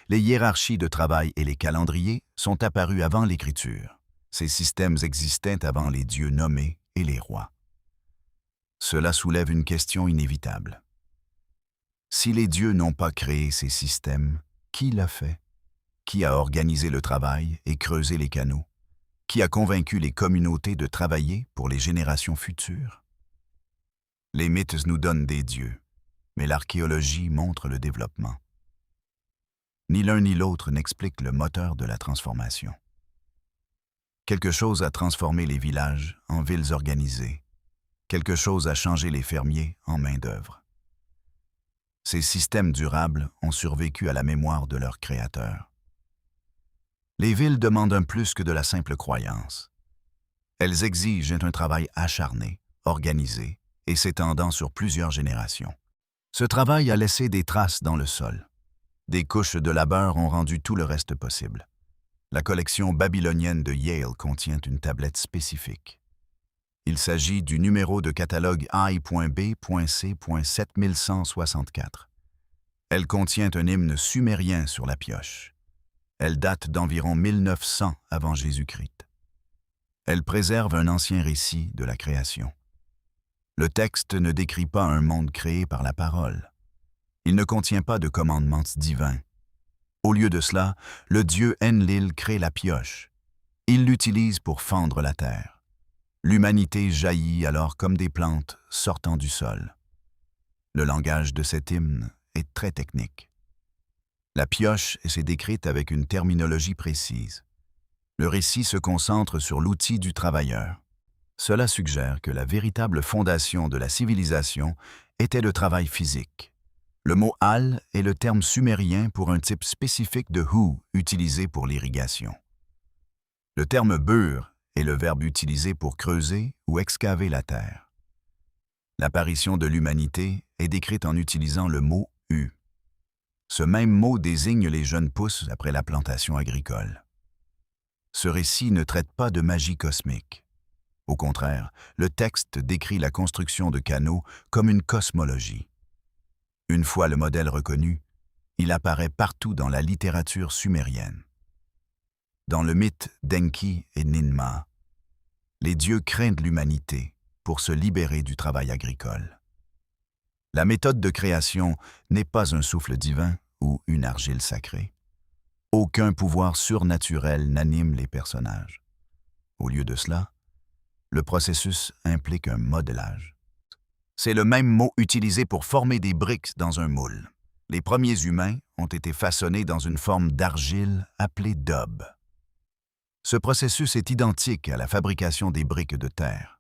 Les hiérarchies de travail et les calendriers sont apparus avant l'écriture. Ces systèmes existaient avant les dieux nommés et les rois. Cela soulève une question inévitable. Si les dieux n'ont pas créé ces systèmes, qui l'a fait? Qui a organisé le travail et creusé les canaux? Qui a convaincu les communautés de travailler pour les générations futures? Les mythes nous donnent des dieux, mais l'archéologie montre le développement. Ni l'un ni l'autre n'explique le moteur de la transformation. Quelque chose a transformé les villages en villes organisées. Quelque chose a changé les fermiers en main-d'œuvre. Ces systèmes durables ont survécu à la mémoire de leurs créateurs. Les villes demandent un plus que de la simple croyance. Elles exigent un travail acharné, organisé et s'étendant sur plusieurs générations. Ce travail a laissé des traces dans le sol. Des couches de labeur ont rendu tout le reste possible. La collection babylonienne de Yale contient une tablette spécifique. Il s'agit du numéro de catalogue I.B.C.7164. Elle contient un hymne sumérien sur la pioche. Elle date d'environ 1900 avant Jésus-Christ. Elle préserve un ancien récit de la création. Le texte ne décrit pas un monde créé par la parole. Il ne contient pas de commandements divins. Au lieu de cela, le dieu Enlil crée la pioche. Il l'utilise pour fendre la terre. L'humanité jaillit alors comme des plantes sortant du sol. Le langage de cet hymne est très technique. La pioche s'est décrite avec une terminologie précise. Le récit se concentre sur l'outil du travailleur. Cela suggère que la véritable fondation de la civilisation était le travail physique. Le mot « al » est le terme sumérien pour un type spécifique de « hu » utilisé pour l'irrigation. Le terme « bur » est le verbe utilisé pour creuser ou excaver la terre. L'apparition de l'humanité est décrite en utilisant le mot « hu ». Ce même mot désigne les jeunes pousses après la plantation agricole. Ce récit ne traite pas de magie cosmique. Au contraire, le texte décrit la construction de canaux comme une cosmologie. Une fois le modèle reconnu, il apparaît partout dans la littérature sumérienne. Dans le mythe d'Enki et Ninmah, les dieux craignent l'humanité pour se libérer du travail agricole. La méthode de création n'est pas un souffle divin ou une argile sacrée. Aucun pouvoir surnaturel n'anime les personnages. Au lieu de cela, le processus implique un modelage. C'est le même mot utilisé pour former des briques dans un moule. Les premiers humains ont été façonnés dans une forme d'argile appelée daub. Ce processus est identique à la fabrication des briques de terre.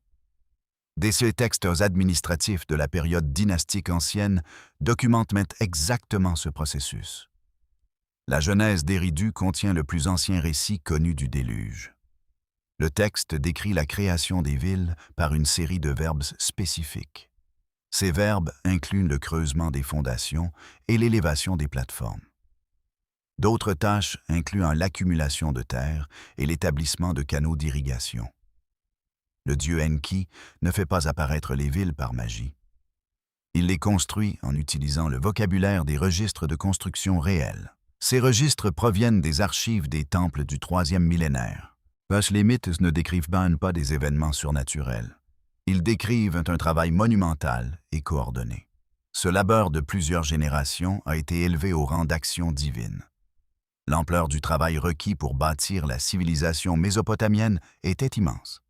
Des textes administratifs de la période dynastique ancienne documentent exactement ce processus. La Genèse d'Éridu contient le plus ancien récit connu du déluge. Le texte décrit la création des villes par une série de verbes spécifiques. Ces verbes incluent le creusement des fondations et l'élévation des plateformes. D'autres tâches incluant l'accumulation de terre et l'établissement de canaux d'irrigation. Le dieu Enki ne fait pas apparaître les villes par magie. Il les construit en utilisant le vocabulaire des registres de construction réels. Ces registres proviennent des archives des temples du 3e millénaire. Parce que les mythes ne décrivent pas des événements surnaturels. Ils décrivent un travail monumental et coordonné. Ce labeur de plusieurs générations a été élevé au rang d'action divine. L'ampleur du travail requis pour bâtir la civilisation mésopotamienne était immense.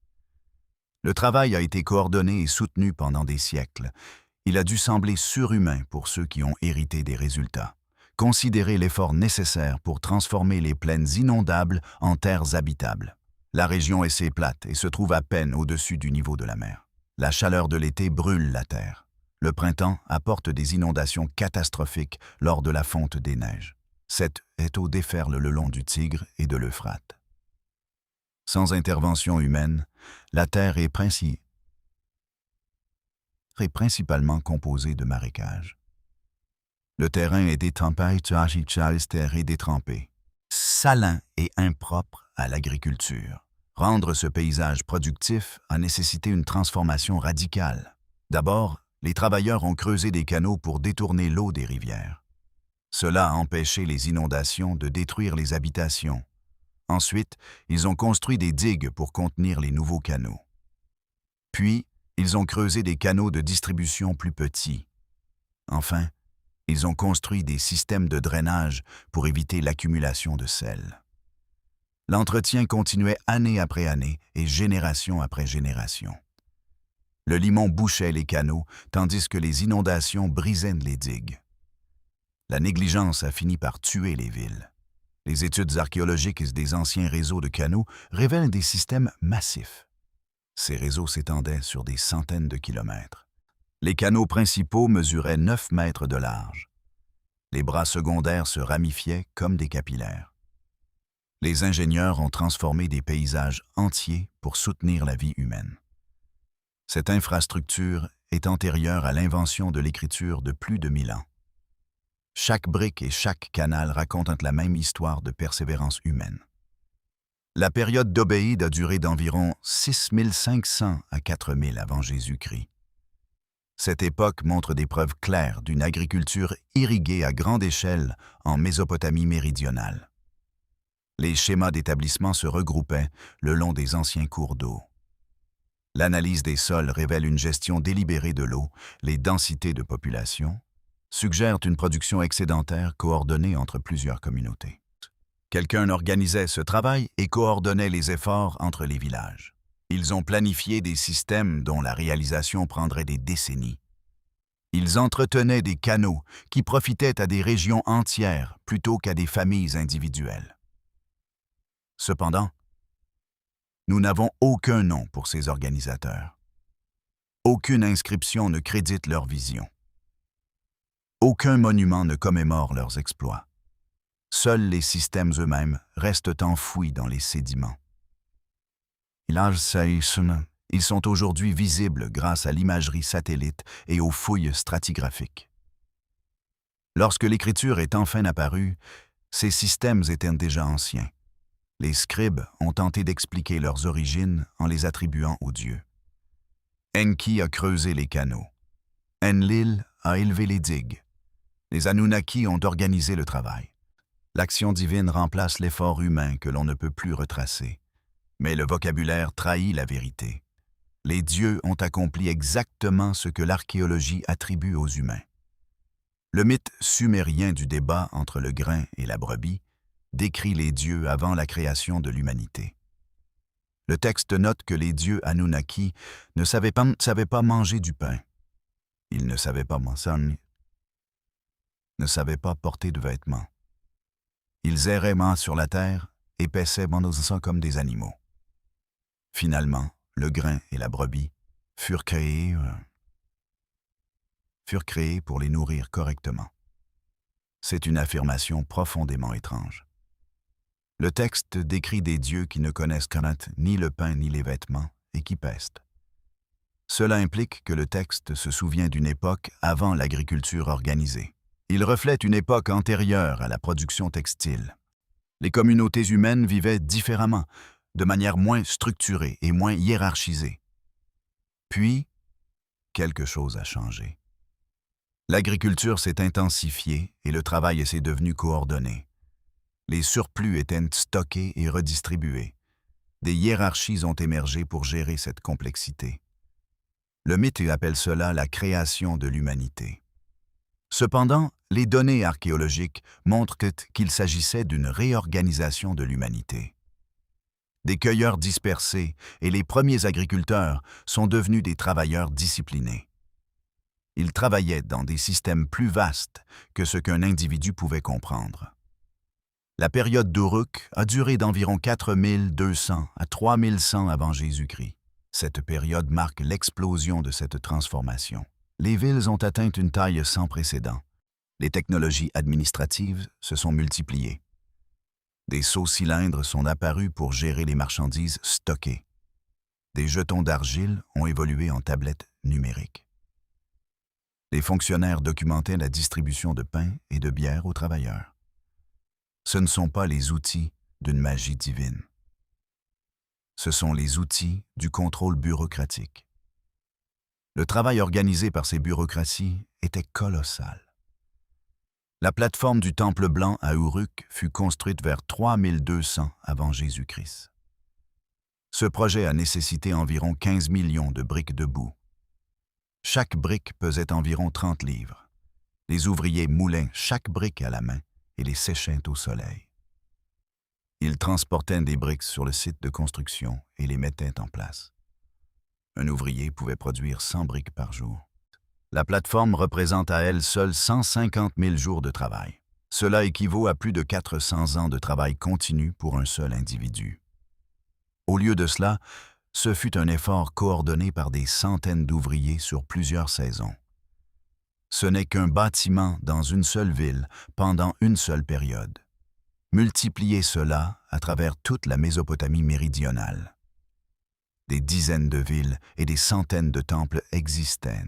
Le travail a été coordonné et soutenu pendant des siècles. Il a dû sembler surhumain pour ceux qui ont hérité des résultats. Considérez l'effort nécessaire pour transformer les plaines inondables en terres habitables. La région est assez plate et se trouve à peine au-dessus du niveau de la mer. La chaleur de l'été brûle la terre. Le printemps apporte des inondations catastrophiques lors de la fonte des neiges. Cette eau déferle le long du Tigre et de l'Euphrate. Sans intervention humaine, la terre est principalement composée de marécages. Le terrain est détrempé, et détrempé, salin et impropre à l'agriculture. Rendre ce paysage productif a nécessité une transformation radicale. D'abord, les travailleurs ont creusé des canaux pour détourner l'eau des rivières. Cela a empêché les inondations de détruire les habitations. Ensuite, ils ont construit des digues pour contenir les nouveaux canaux. Puis, ils ont creusé des canaux de distribution plus petits. Enfin, ils ont construit des systèmes de drainage pour éviter l'accumulation de sel. L'entretien continuait année après année et génération après génération. Le limon bouchait les canaux, tandis que les inondations brisaient les digues. La négligence a fini par tuer les villes. Les études archéologiques des anciens réseaux de canaux révèlent des systèmes massifs. Ces réseaux s'étendaient sur des centaines de kilomètres. Les canaux principaux mesuraient 9 mètres de large. Les bras secondaires se ramifiaient comme des capillaires. Les ingénieurs ont transformé des paysages entiers pour soutenir la vie humaine. Cette infrastructure est antérieure à l'invention de l'écriture de plus de 1000 ans. Chaque brique et chaque canal racontent la même histoire de persévérance humaine. La période d'Obéide a duré d'environ 6500 à 4000 avant Jésus-Christ. Cette époque montre des preuves claires d'une agriculture irriguée à grande échelle en Mésopotamie méridionale. Les schémas d'établissement se regroupaient le long des anciens cours d'eau. L'analyse des sols révèle une gestion délibérée de l'eau, les densités de population, suggèrent une production excédentaire coordonnée entre plusieurs communautés. Quelqu'un organisait ce travail et coordonnait les efforts entre les villages. Ils ont planifié des systèmes dont la réalisation prendrait des décennies. Ils entretenaient des canaux qui profitaient à des régions entières plutôt qu'à des familles individuelles. Cependant, nous n'avons aucun nom pour ces organisateurs. Aucune inscription ne crédite leur vision. Aucun monument ne commémore leurs exploits. Seuls les systèmes eux-mêmes restent enfouis dans les sédiments. Ils sont aujourd'hui visibles grâce à l'imagerie satellite et aux fouilles stratigraphiques. Lorsque l'écriture est enfin apparue, ces systèmes étaient déjà anciens. Les scribes ont tenté d'expliquer leurs origines en les attribuant aux dieux. Enki a creusé les canaux. Enlil a élevé les digues. Les Anunnaki ont organisé le travail. L'action divine remplace l'effort humain que l'on ne peut plus retracer. Mais le vocabulaire trahit la vérité. Les dieux ont accompli exactement ce que l'archéologie attribue aux humains. Le mythe sumérien du débat entre le grain et la brebis décrit les dieux avant la création de l'humanité. Le texte note que les dieux Anunnaki ne savaient pas manger du pain. Ils ne savaient pas porter de vêtements. Ils erraient sur la terre et paissaient comme des animaux. Finalement, le grain et la brebis furent créés pour les nourrir correctement. C'est une affirmation profondément étrange. Le texte décrit des dieux qui ne connaissent ni le pain ni les vêtements et qui pestent. Cela implique que le texte se souvient d'une époque avant l'agriculture organisée. Il reflète une époque antérieure à la production textile. Les communautés humaines vivaient différemment, de manière moins structurée et moins hiérarchisée. Puis, quelque chose a changé. L'agriculture s'est intensifiée et le travail s'est devenu coordonné. Les surplus étaient stockés et redistribués. Des hiérarchies ont émergé pour gérer cette complexité. Le mythe appelle cela la création de l'humanité. Cependant, les données archéologiques montrent qu'il s'agissait d'une réorganisation de l'humanité. Des cueilleurs dispersés et les premiers agriculteurs sont devenus des travailleurs disciplinés. Ils travaillaient dans des systèmes plus vastes que ce qu'un individu pouvait comprendre. La période d'Uruk a duré d'environ 4200 à 3100 avant Jésus-Christ. Cette période marque l'explosion de cette transformation. Les villes ont atteint une taille sans précédent. Les technologies administratives se sont multipliées. Des seaux cylindres sont apparus pour gérer les marchandises stockées. Des jetons d'argile ont évolué en tablettes numériques. Les fonctionnaires documentaient la distribution de pain et de bière aux travailleurs. Ce ne sont pas les outils d'une magie divine. Ce sont les outils du contrôle bureaucratique. Le travail organisé par ces bureaucraties était colossal. La plateforme du Temple blanc à Uruk fut construite vers 3200 avant Jésus-Christ. Ce projet a nécessité environ 15 millions de briques de boue. Chaque brique pesait environ 30 livres. Les ouvriers moulaient chaque brique à la main et les séchaient au soleil. Ils transportaient des briques sur le site de construction et les mettaient en place. Un ouvrier pouvait produire 100 briques par jour. La plateforme représente à elle seule 150 000 jours de travail. Cela équivaut à plus de 400 ans de travail continu pour un seul individu. Au lieu de cela, ce fut un effort coordonné par des centaines d'ouvriers sur plusieurs saisons. Ce n'est qu'un bâtiment dans une seule ville pendant une seule période. Multipliez cela à travers toute la Mésopotamie méridionale. Des dizaines de villes et des centaines de temples existaient.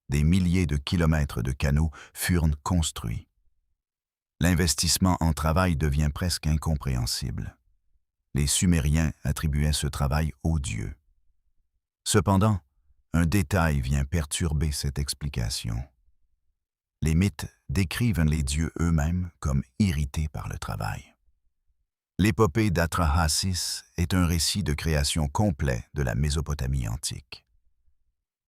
Des milliers de kilomètres de canaux furent construits. L'investissement en travail devient presque incompréhensible. Les Sumériens attribuaient ce travail aux dieux. Cependant, un détail vient perturber cette explication. Les mythes décrivent les dieux eux-mêmes comme irrités par le travail. L'épopée d'Atrahasis est un récit de création complet de la Mésopotamie antique.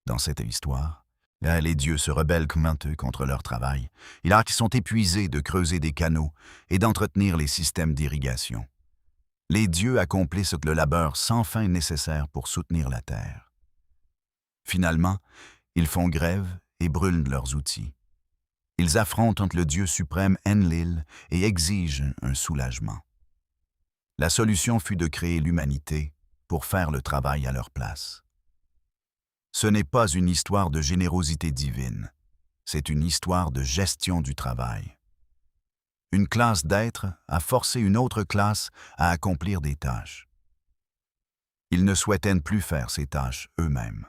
Dans cette histoire, les dieux se rebellent contre leur travail. Ils sont épuisés de creuser des canaux et d'entretenir les systèmes d'irrigation. Les dieux accomplissent le labeur sans fin nécessaire pour soutenir la terre. Finalement, ils font grève et brûlent leurs outils. Ils affrontent le dieu suprême Enlil et exigent un soulagement. La solution fut de créer l'humanité pour faire le travail à leur place. Ce n'est pas une histoire de générosité divine, c'est une histoire de gestion du travail. Une classe d'êtres a forcé une autre classe à accomplir des tâches. Ils ne souhaitaient plus faire ces tâches eux-mêmes.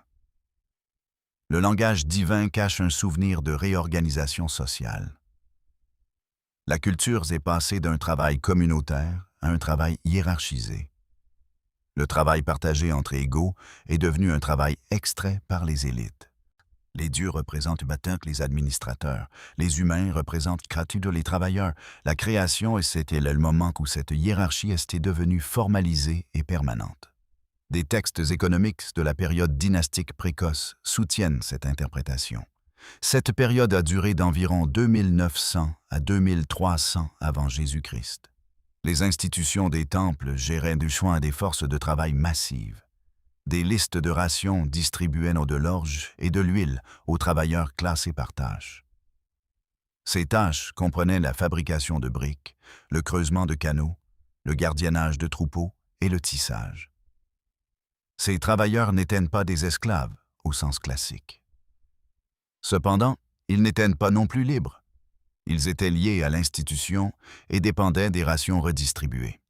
Le langage divin cache un souvenir de réorganisation sociale. La culture est passée d'un travail communautaire à un travail hiérarchisé. Le travail partagé entre égaux est devenu un travail extrait par les élites. Les dieux représentent les administrateurs, les humains représentent les travailleurs. La création, et c'était le moment où cette hiérarchie était devenue formalisée et permanente. Des textes économiques de la période dynastique précoce soutiennent cette interprétation. Cette période a duré d'environ 2900 à 2300 avant Jésus-Christ. Les institutions des temples géraient du soin des forces de travail massives. Des listes de rations distribuaient de l'orge et de l'huile aux travailleurs classés par tâches. Ces tâches comprenaient la fabrication de briques, le creusement de canaux, le gardiennage de troupeaux et le tissage. Ces travailleurs n'étaient pas des esclaves au sens classique. Cependant, ils n'étaient pas non plus libres. Ils étaient liés à l'institution et dépendaient des rations redistribuées.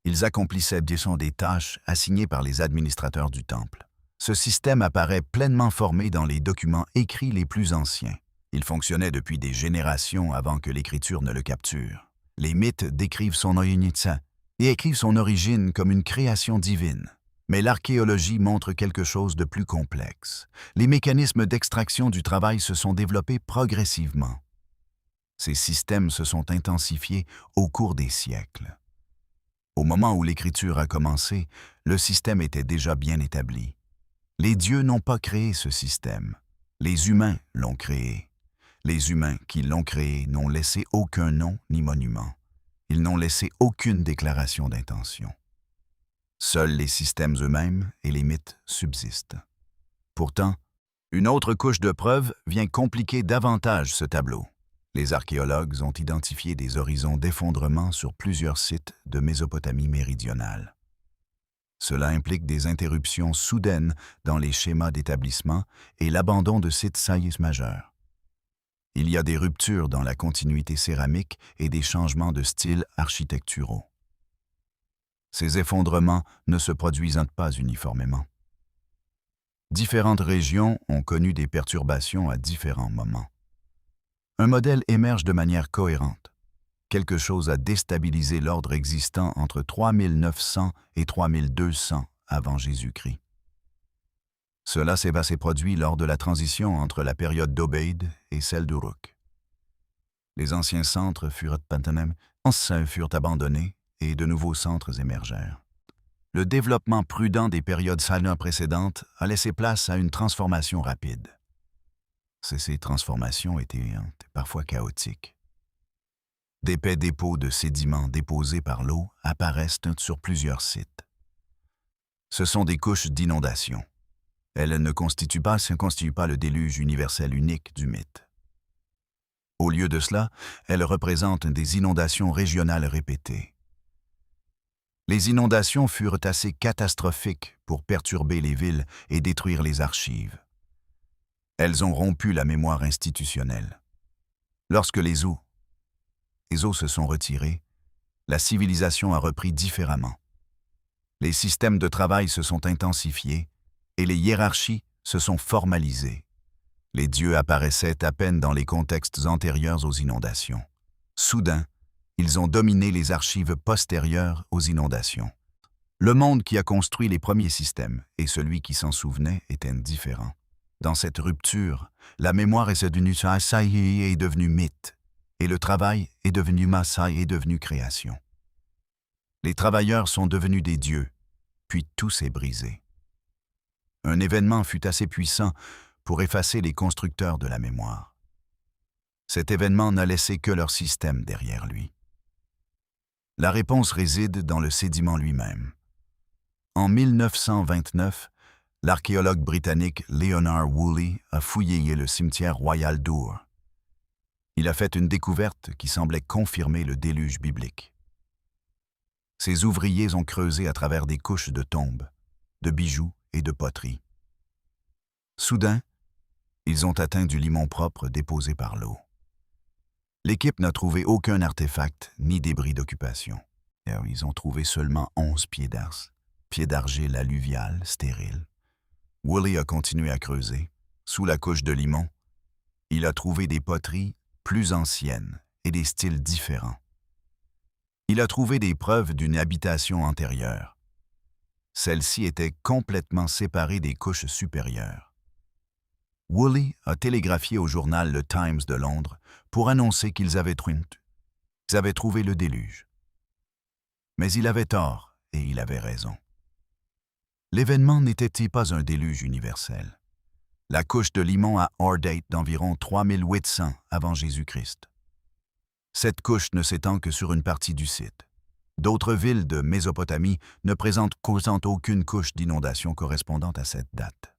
Ils accomplissaient des tâches assignées par les administrateurs du temple. Ce système apparaît pleinement formé dans les documents écrits les plus anciens. Il fonctionnait depuis des générations avant que l'écriture ne le capture. Les mythes décrivent son origine et écrivent son origine comme une création divine. Mais l'archéologie montre quelque chose de plus complexe. Les mécanismes d'extraction du travail se sont développés progressivement. Ces systèmes se sont intensifiés au cours des siècles. Au moment où l'écriture a commencé, le système était déjà bien établi. Les dieux n'ont pas créé ce système. Les humains l'ont créé. Les humains qui l'ont créé n'ont laissé aucun nom ni monument. Ils n'ont laissé aucune déclaration d'intention. Seuls les systèmes eux-mêmes et les mythes subsistent. Pourtant, une autre couche de preuves vient compliquer davantage ce tableau. Les archéologues ont identifié des horizons d'effondrement sur plusieurs sites de Mésopotamie méridionale. Cela implique des interruptions soudaines dans les schémas d'établissement et l'abandon de sites saillies majeurs. Il y a des ruptures dans la continuité céramique et des changements de style architecturaux. Ces effondrements ne se produisent pas uniformément. Différentes régions ont connu des perturbations à différents moments. Un modèle émerge de manière cohérente. Quelque chose a déstabilisé l'ordre existant entre 3900 et 3200 avant Jésus-Christ. Cela s'est produit lors de la transition entre la période d'Obeid et celle d'Uruk. Les anciens centres furent abandonnés et de nouveaux centres émergèrent. Le développement prudent des périodes salines précédentes a laissé place à une transformation rapide. Ces transformations étaient parfois chaotiques. D'épais dépôts de sédiments déposés par l'eau apparaissent sur plusieurs sites. Ce sont des couches d'inondation. Elles ne constituent pas le déluge universel unique du mythe. Au lieu de cela, elles représentent des inondations régionales répétées. Les inondations furent assez catastrophiques pour perturber les villes et détruire les archives. Elles ont rompu la mémoire institutionnelle. Lorsque les eaux se sont retirées, la civilisation a repris différemment. Les systèmes de travail se sont intensifiés et les hiérarchies se sont formalisées. Les dieux apparaissaient à peine dans les contextes antérieurs aux inondations. Soudain, ils ont dominé les archives postérieures aux inondations. Le monde qui a construit les premiers systèmes et celui qui s'en souvenait étaient différents. Dans cette rupture, la mémoire est devenue mythe, et le travail est devenu Maasai est devenu création. Les travailleurs sont devenus des dieux, puis tout s'est brisé. Un événement fut assez puissant pour effacer les constructeurs de la mémoire. Cet événement n'a laissé que leur système derrière lui. La réponse réside dans le sédiment lui-même. En 1929, l'archéologue britannique Leonard Woolley a fouillé le cimetière royal d'Ur. Il a fait une découverte qui semblait confirmer le déluge biblique. Ses ouvriers ont creusé à travers des couches de tombes, de bijoux et de poteries. Soudain, ils ont atteint du limon propre déposé par l'eau. L'équipe n'a trouvé aucun artefact ni débris d'occupation. Ils ont trouvé seulement 11 pieds d'argile alluviale stérile. Woolley a continué à creuser. Sous la couche de limon, il a trouvé des poteries plus anciennes et des styles différents. Il a trouvé des preuves d'une habitation antérieure. Celle-ci était complètement séparée des couches supérieures. Woolley a télégraphié au journal Le Times de Londres pour annoncer qu'ils avaient trouvé le déluge. Mais il avait tort et il avait raison. L'événement n'était-il pas un déluge universel? La couche de limon a Ur date d'environ 3800 avant Jésus-Christ. Cette couche ne s'étend que sur une partie du site. D'autres villes de Mésopotamie ne présentent aucune couche d'inondation correspondante à cette date.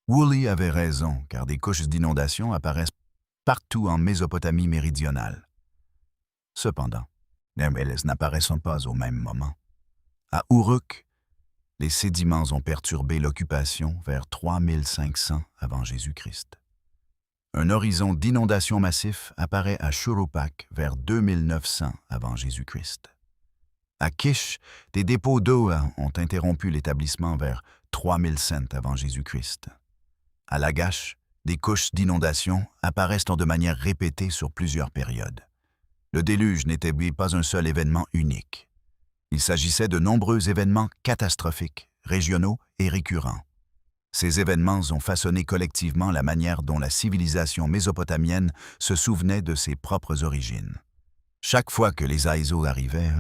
Woolley avait raison, car des couches d'inondation apparaissent partout en Mésopotamie méridionale. Cependant, elles n'apparaissent pas au même moment. À Uruk, les sédiments ont perturbé l'occupation vers 3500 avant Jésus-Christ. Un horizon d'inondation massif apparaît à Shuruppak vers 2900 avant Jésus-Christ. À Kish, des dépôts d'eau ont interrompu l'établissement vers 3100 avant Jésus-Christ. À Lagash, des couches d'inondation apparaissent de manière répétée sur plusieurs périodes. Le déluge n'était pas un seul événement unique. Il s'agissait de nombreux événements catastrophiques, régionaux et récurrents. Ces événements ont façonné collectivement la manière dont la civilisation mésopotamienne se souvenait de ses propres origines. Chaque fois que les Aizo arrivaient,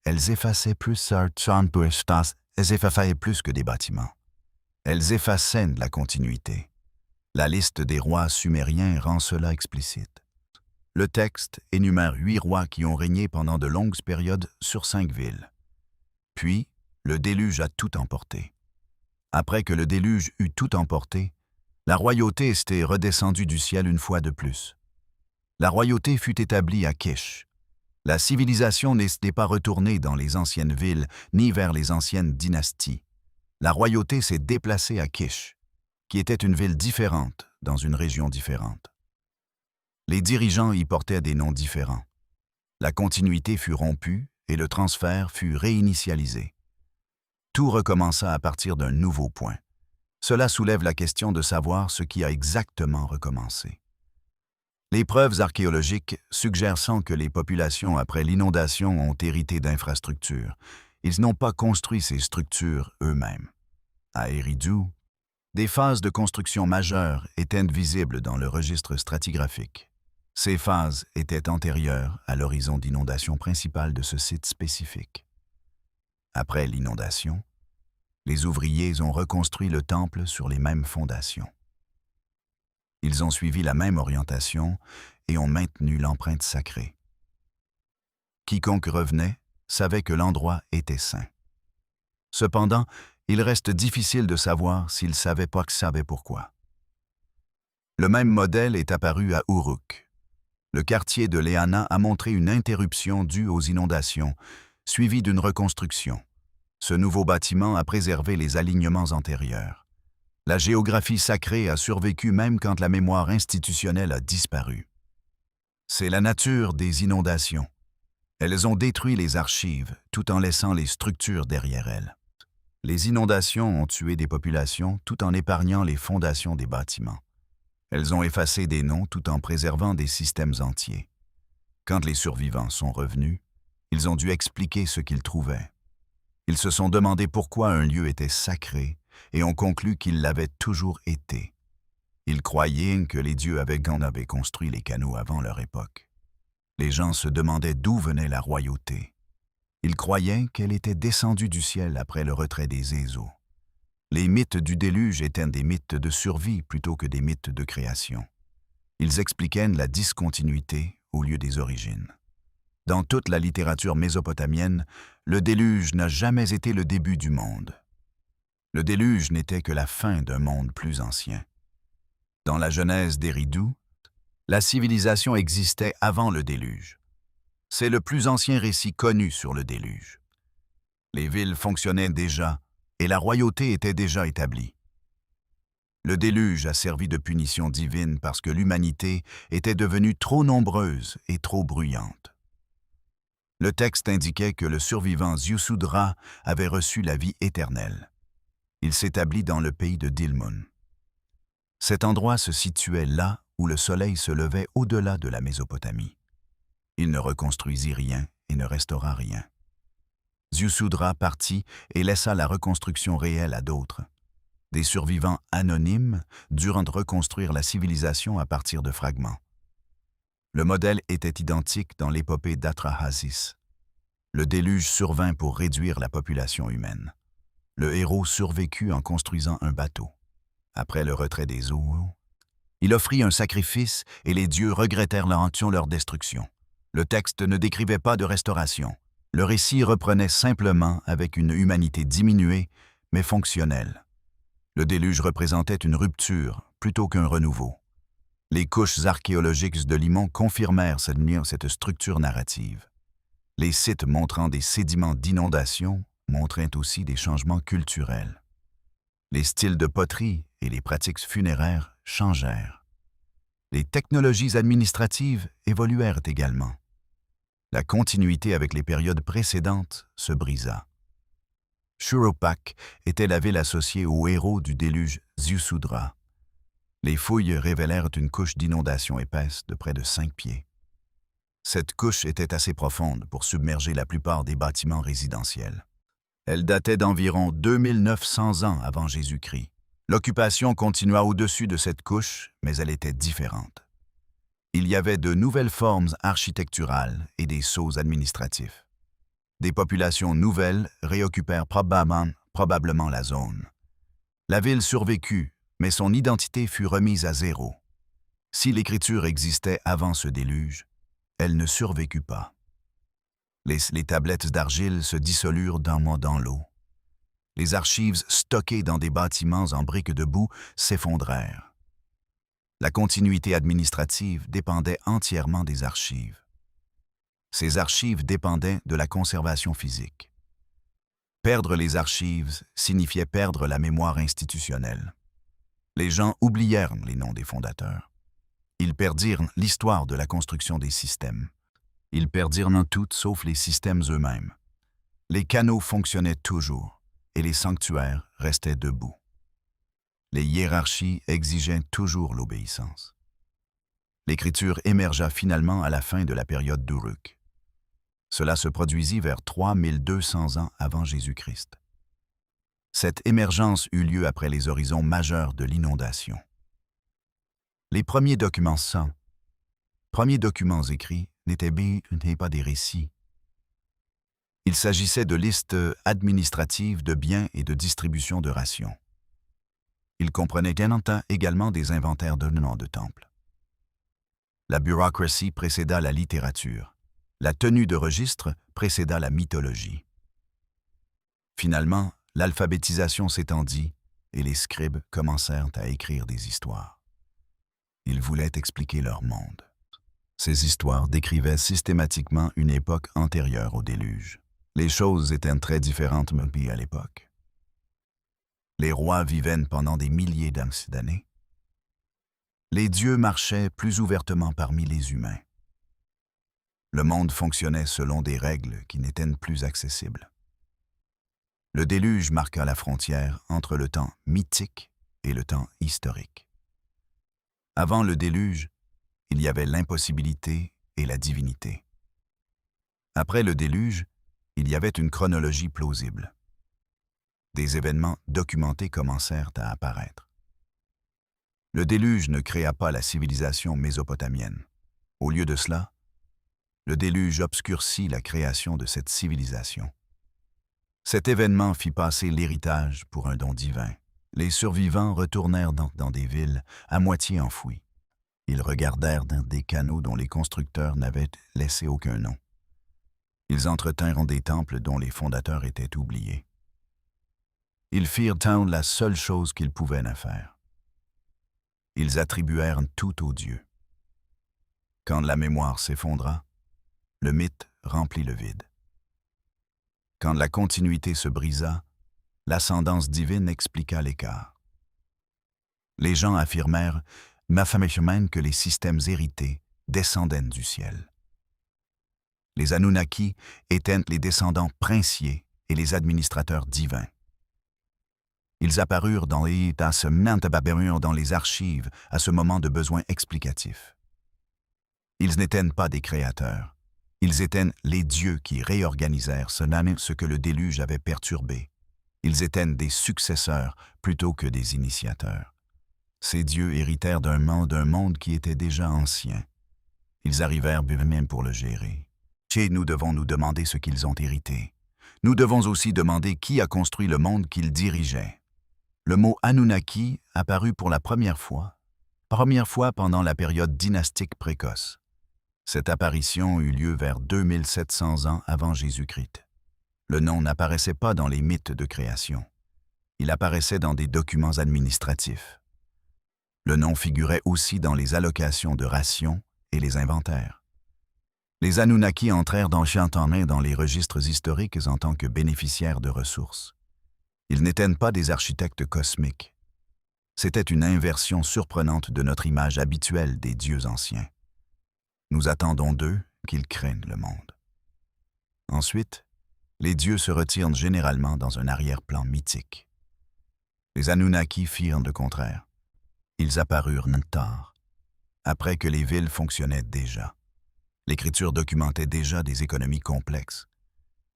elles effaçaient plus que des bâtiments. Elles effaçaient de la continuité. La liste des rois sumériens rend cela explicite. Le texte énumère 8 rois qui ont régné pendant de longues périodes sur 5 villes. Puis, le déluge a tout emporté. Après que le déluge eut tout emporté, la royauté était redescendue du ciel une fois de plus. La royauté fut établie à Kish. La civilisation n'était pas retournée dans les anciennes villes ni vers les anciennes dynasties. La royauté s'est déplacée à Kish, qui était une ville différente dans une région différente. Les dirigeants y portaient des noms différents. La continuité fut rompue et le transfert fut réinitialisé. Tout recommença à partir d'un nouveau point. Cela soulève la question de savoir ce qui a exactement recommencé. Les preuves archéologiques suggèrent sans que les populations après l'inondation ont hérité d'infrastructures. Ils n'ont pas construit ces structures eux-mêmes. À Eridu, des phases de construction majeures étaient visibles dans le registre stratigraphique. Ces phases étaient antérieures à l'horizon d'inondation principale de ce site spécifique. Après l'inondation, les ouvriers ont reconstruit le temple sur les mêmes fondations. Ils ont suivi la même orientation et ont maintenu l'empreinte sacrée. Quiconque revenait savait que l'endroit était saint. Cependant, il reste difficile de savoir s'ils savaient pourquoi. Le même modèle est apparu à Uruk. Le quartier de Léana a montré une interruption due aux inondations, suivie d'une reconstruction. Ce nouveau bâtiment a préservé les alignements antérieurs. La géographie sacrée a survécu même quand la mémoire institutionnelle a disparu. C'est la nature des inondations. Elles ont détruit les archives tout en laissant les structures derrière elles. Les inondations ont tué des populations tout en épargnant les fondations des bâtiments. Elles ont effacé des noms tout en préservant des systèmes entiers. Quand les survivants sont revenus, ils ont dû expliquer ce qu'ils trouvaient. Ils se sont demandé pourquoi un lieu était sacré et ont conclu qu'il l'avait toujours été. Ils croyaient que les dieux avaient construit les canaux avant leur époque. Les gens se demandaient d'où venait la royauté. Ils croyaient qu'elle était descendue du ciel après le retrait des Ésos. Les mythes du déluge étaient des mythes de survie plutôt que des mythes de création. Ils expliquaient la discontinuité au lieu des origines. Dans toute la littérature mésopotamienne, le déluge n'a jamais été le début du monde. Le déluge n'était que la fin d'un monde plus ancien. Dans la Genèse d'Eridu, la civilisation existait avant le déluge. C'est le plus ancien récit connu sur le déluge. Les villes fonctionnaient déjà et la royauté était déjà établie. Le déluge a servi de punition divine parce que l'humanité était devenue trop nombreuse et trop bruyante. Le texte indiquait que le survivant Ziusudra avait reçu la vie éternelle. Il s'établit dans le pays de Dilmun. Cet endroit se situait là où le soleil se levait au-delà de la Mésopotamie. Il ne reconstruisit rien et ne restaura rien. Ziusudra partit et laissa la reconstruction réelle à d'autres. Des survivants anonymes durent reconstruire la civilisation à partir de fragments. Le modèle était identique dans l'épopée d'Atrahasis. Le déluge survint pour réduire la population humaine. Le héros survécut en construisant un bateau. Après le retrait des eaux, il offrit un sacrifice et les dieux regrettèrent leur destruction. Le texte ne décrivait pas de restauration. Le récit reprenait simplement avec une humanité diminuée, mais fonctionnelle. Le déluge représentait une rupture plutôt qu'un renouveau. Les couches archéologiques de Limon confirmèrent cette structure narrative. Les sites montrant des sédiments d'inondation montraient aussi des changements culturels. Les styles de poterie et les pratiques funéraires changèrent. Les technologies administratives évoluèrent également. La continuité avec les périodes précédentes se brisa. Shuropak était la ville associée au héros du déluge Ziusudra. Les fouilles révélèrent une couche d'inondation épaisse de près de 5 pieds. Cette couche était assez profonde pour submerger la plupart des bâtiments résidentiels. Elle datait d'environ 2900 ans avant Jésus-Christ. L'occupation continua au-dessus de cette couche, mais elle était différente. Il y avait de nouvelles formes architecturales et des sceaux administratifs. Des populations nouvelles réoccupèrent probablement la zone. La ville survécut, mais son identité fut remise à zéro. Si l'écriture existait avant ce déluge, elle ne survécut pas. Les tablettes d'argile se dissolurent d'un mois dans l'eau. Les archives stockées dans des bâtiments en briques de boue s'effondrèrent. La continuité administrative dépendait entièrement des archives. Ces archives dépendaient de la conservation physique. Perdre les archives signifiait perdre la mémoire institutionnelle. Les gens oublièrent les noms des fondateurs. Ils perdirent l'histoire de la construction des systèmes. Ils perdirent tout sauf les systèmes eux-mêmes. Les canaux fonctionnaient toujours et les sanctuaires restaient debout. Les hiérarchies exigeaient toujours l'obéissance. L'écriture émergea finalement à la fin de la période d'Uruk. Cela se produisit vers 3200 ans avant Jésus-Christ. Cette émergence eut lieu après les horizons majeurs de l'inondation. Les premiers documents écrits n'étaient pas des récits. Il s'agissait de listes administratives de biens et de distribution de rations. Ils comprenaient également des inventaires de noms de temples. La bureaucratie précéda la littérature. La tenue de registre précéda la mythologie. Finalement, l'alphabétisation s'étendit et les scribes commencèrent à écrire des histoires. Ils voulaient expliquer leur monde. Ces histoires décrivaient systématiquement une époque antérieure au déluge. Les choses étaient très différentes à l'époque. Les rois vivaient pendant des milliers d'années. Les dieux marchaient plus ouvertement parmi les humains. Le monde fonctionnait selon des règles qui n'étaient plus accessibles. Le déluge marqua la frontière entre le temps mythique et le temps historique. Avant le déluge, il y avait l'impossibilité et la divinité. Après le déluge, il y avait une chronologie plausible. Des événements documentés commencèrent à apparaître. Le déluge ne créa pas la civilisation mésopotamienne. Au lieu de cela, le déluge obscurcit la création de cette civilisation. Cet événement fit passer l'héritage pour un don divin. Les survivants retournèrent dans des villes à moitié enfouies. Ils regardèrent dans des canaux dont les constructeurs n'avaient laissé aucun nom. Ils entretinrent des temples dont les fondateurs étaient oubliés. Ils firent la seule chose qu'ils pouvaient faire. Ils attribuèrent tout aux dieux. Quand la mémoire s'effondra, le mythe remplit le vide. Quand la continuité se brisa, l'ascendance divine expliqua l'écart. Les gens affirmèrent que les systèmes hérités descendaient du ciel. Les Anunnaki étaient les descendants princiers et les administrateurs divins. Ils apparurent dans les archives à ce moment de besoin explicatif. Ils n'étaient pas des créateurs. Ils étaient les dieux qui réorganisèrent ce que le déluge avait perturbé. Ils étaient des successeurs plutôt que des initiateurs. Ces dieux héritèrent d'un monde qui était déjà ancien. Ils arrivèrent même pour le gérer. Nous devons nous demander ce qu'ils ont hérité. Nous devons aussi demander qui a construit le monde qu'ils dirigeaient. Le mot Anunnaki apparut pour la première fois pendant la période dynastique précoce. Cette apparition eut lieu vers 2700 ans avant Jésus-Christ. Le nom n'apparaissait pas dans les mythes de création. Il apparaissait dans des documents administratifs. Le nom figurait aussi dans les allocations de rations et les inventaires. Les Anunnaki entrèrent dans les registres historiques en tant que bénéficiaires de ressources. Ils n'étaient pas des architectes cosmiques. C'était une inversion surprenante de notre image habituelle des dieux anciens. Nous attendons d'eux qu'ils craignent le monde. Ensuite, Les dieux se retirent généralement dans un arrière-plan mythique. Les Anunnaki firent le contraire. Ils apparurent tard, après que les villes fonctionnaient déjà. L'Écriture documentait déjà des économies complexes.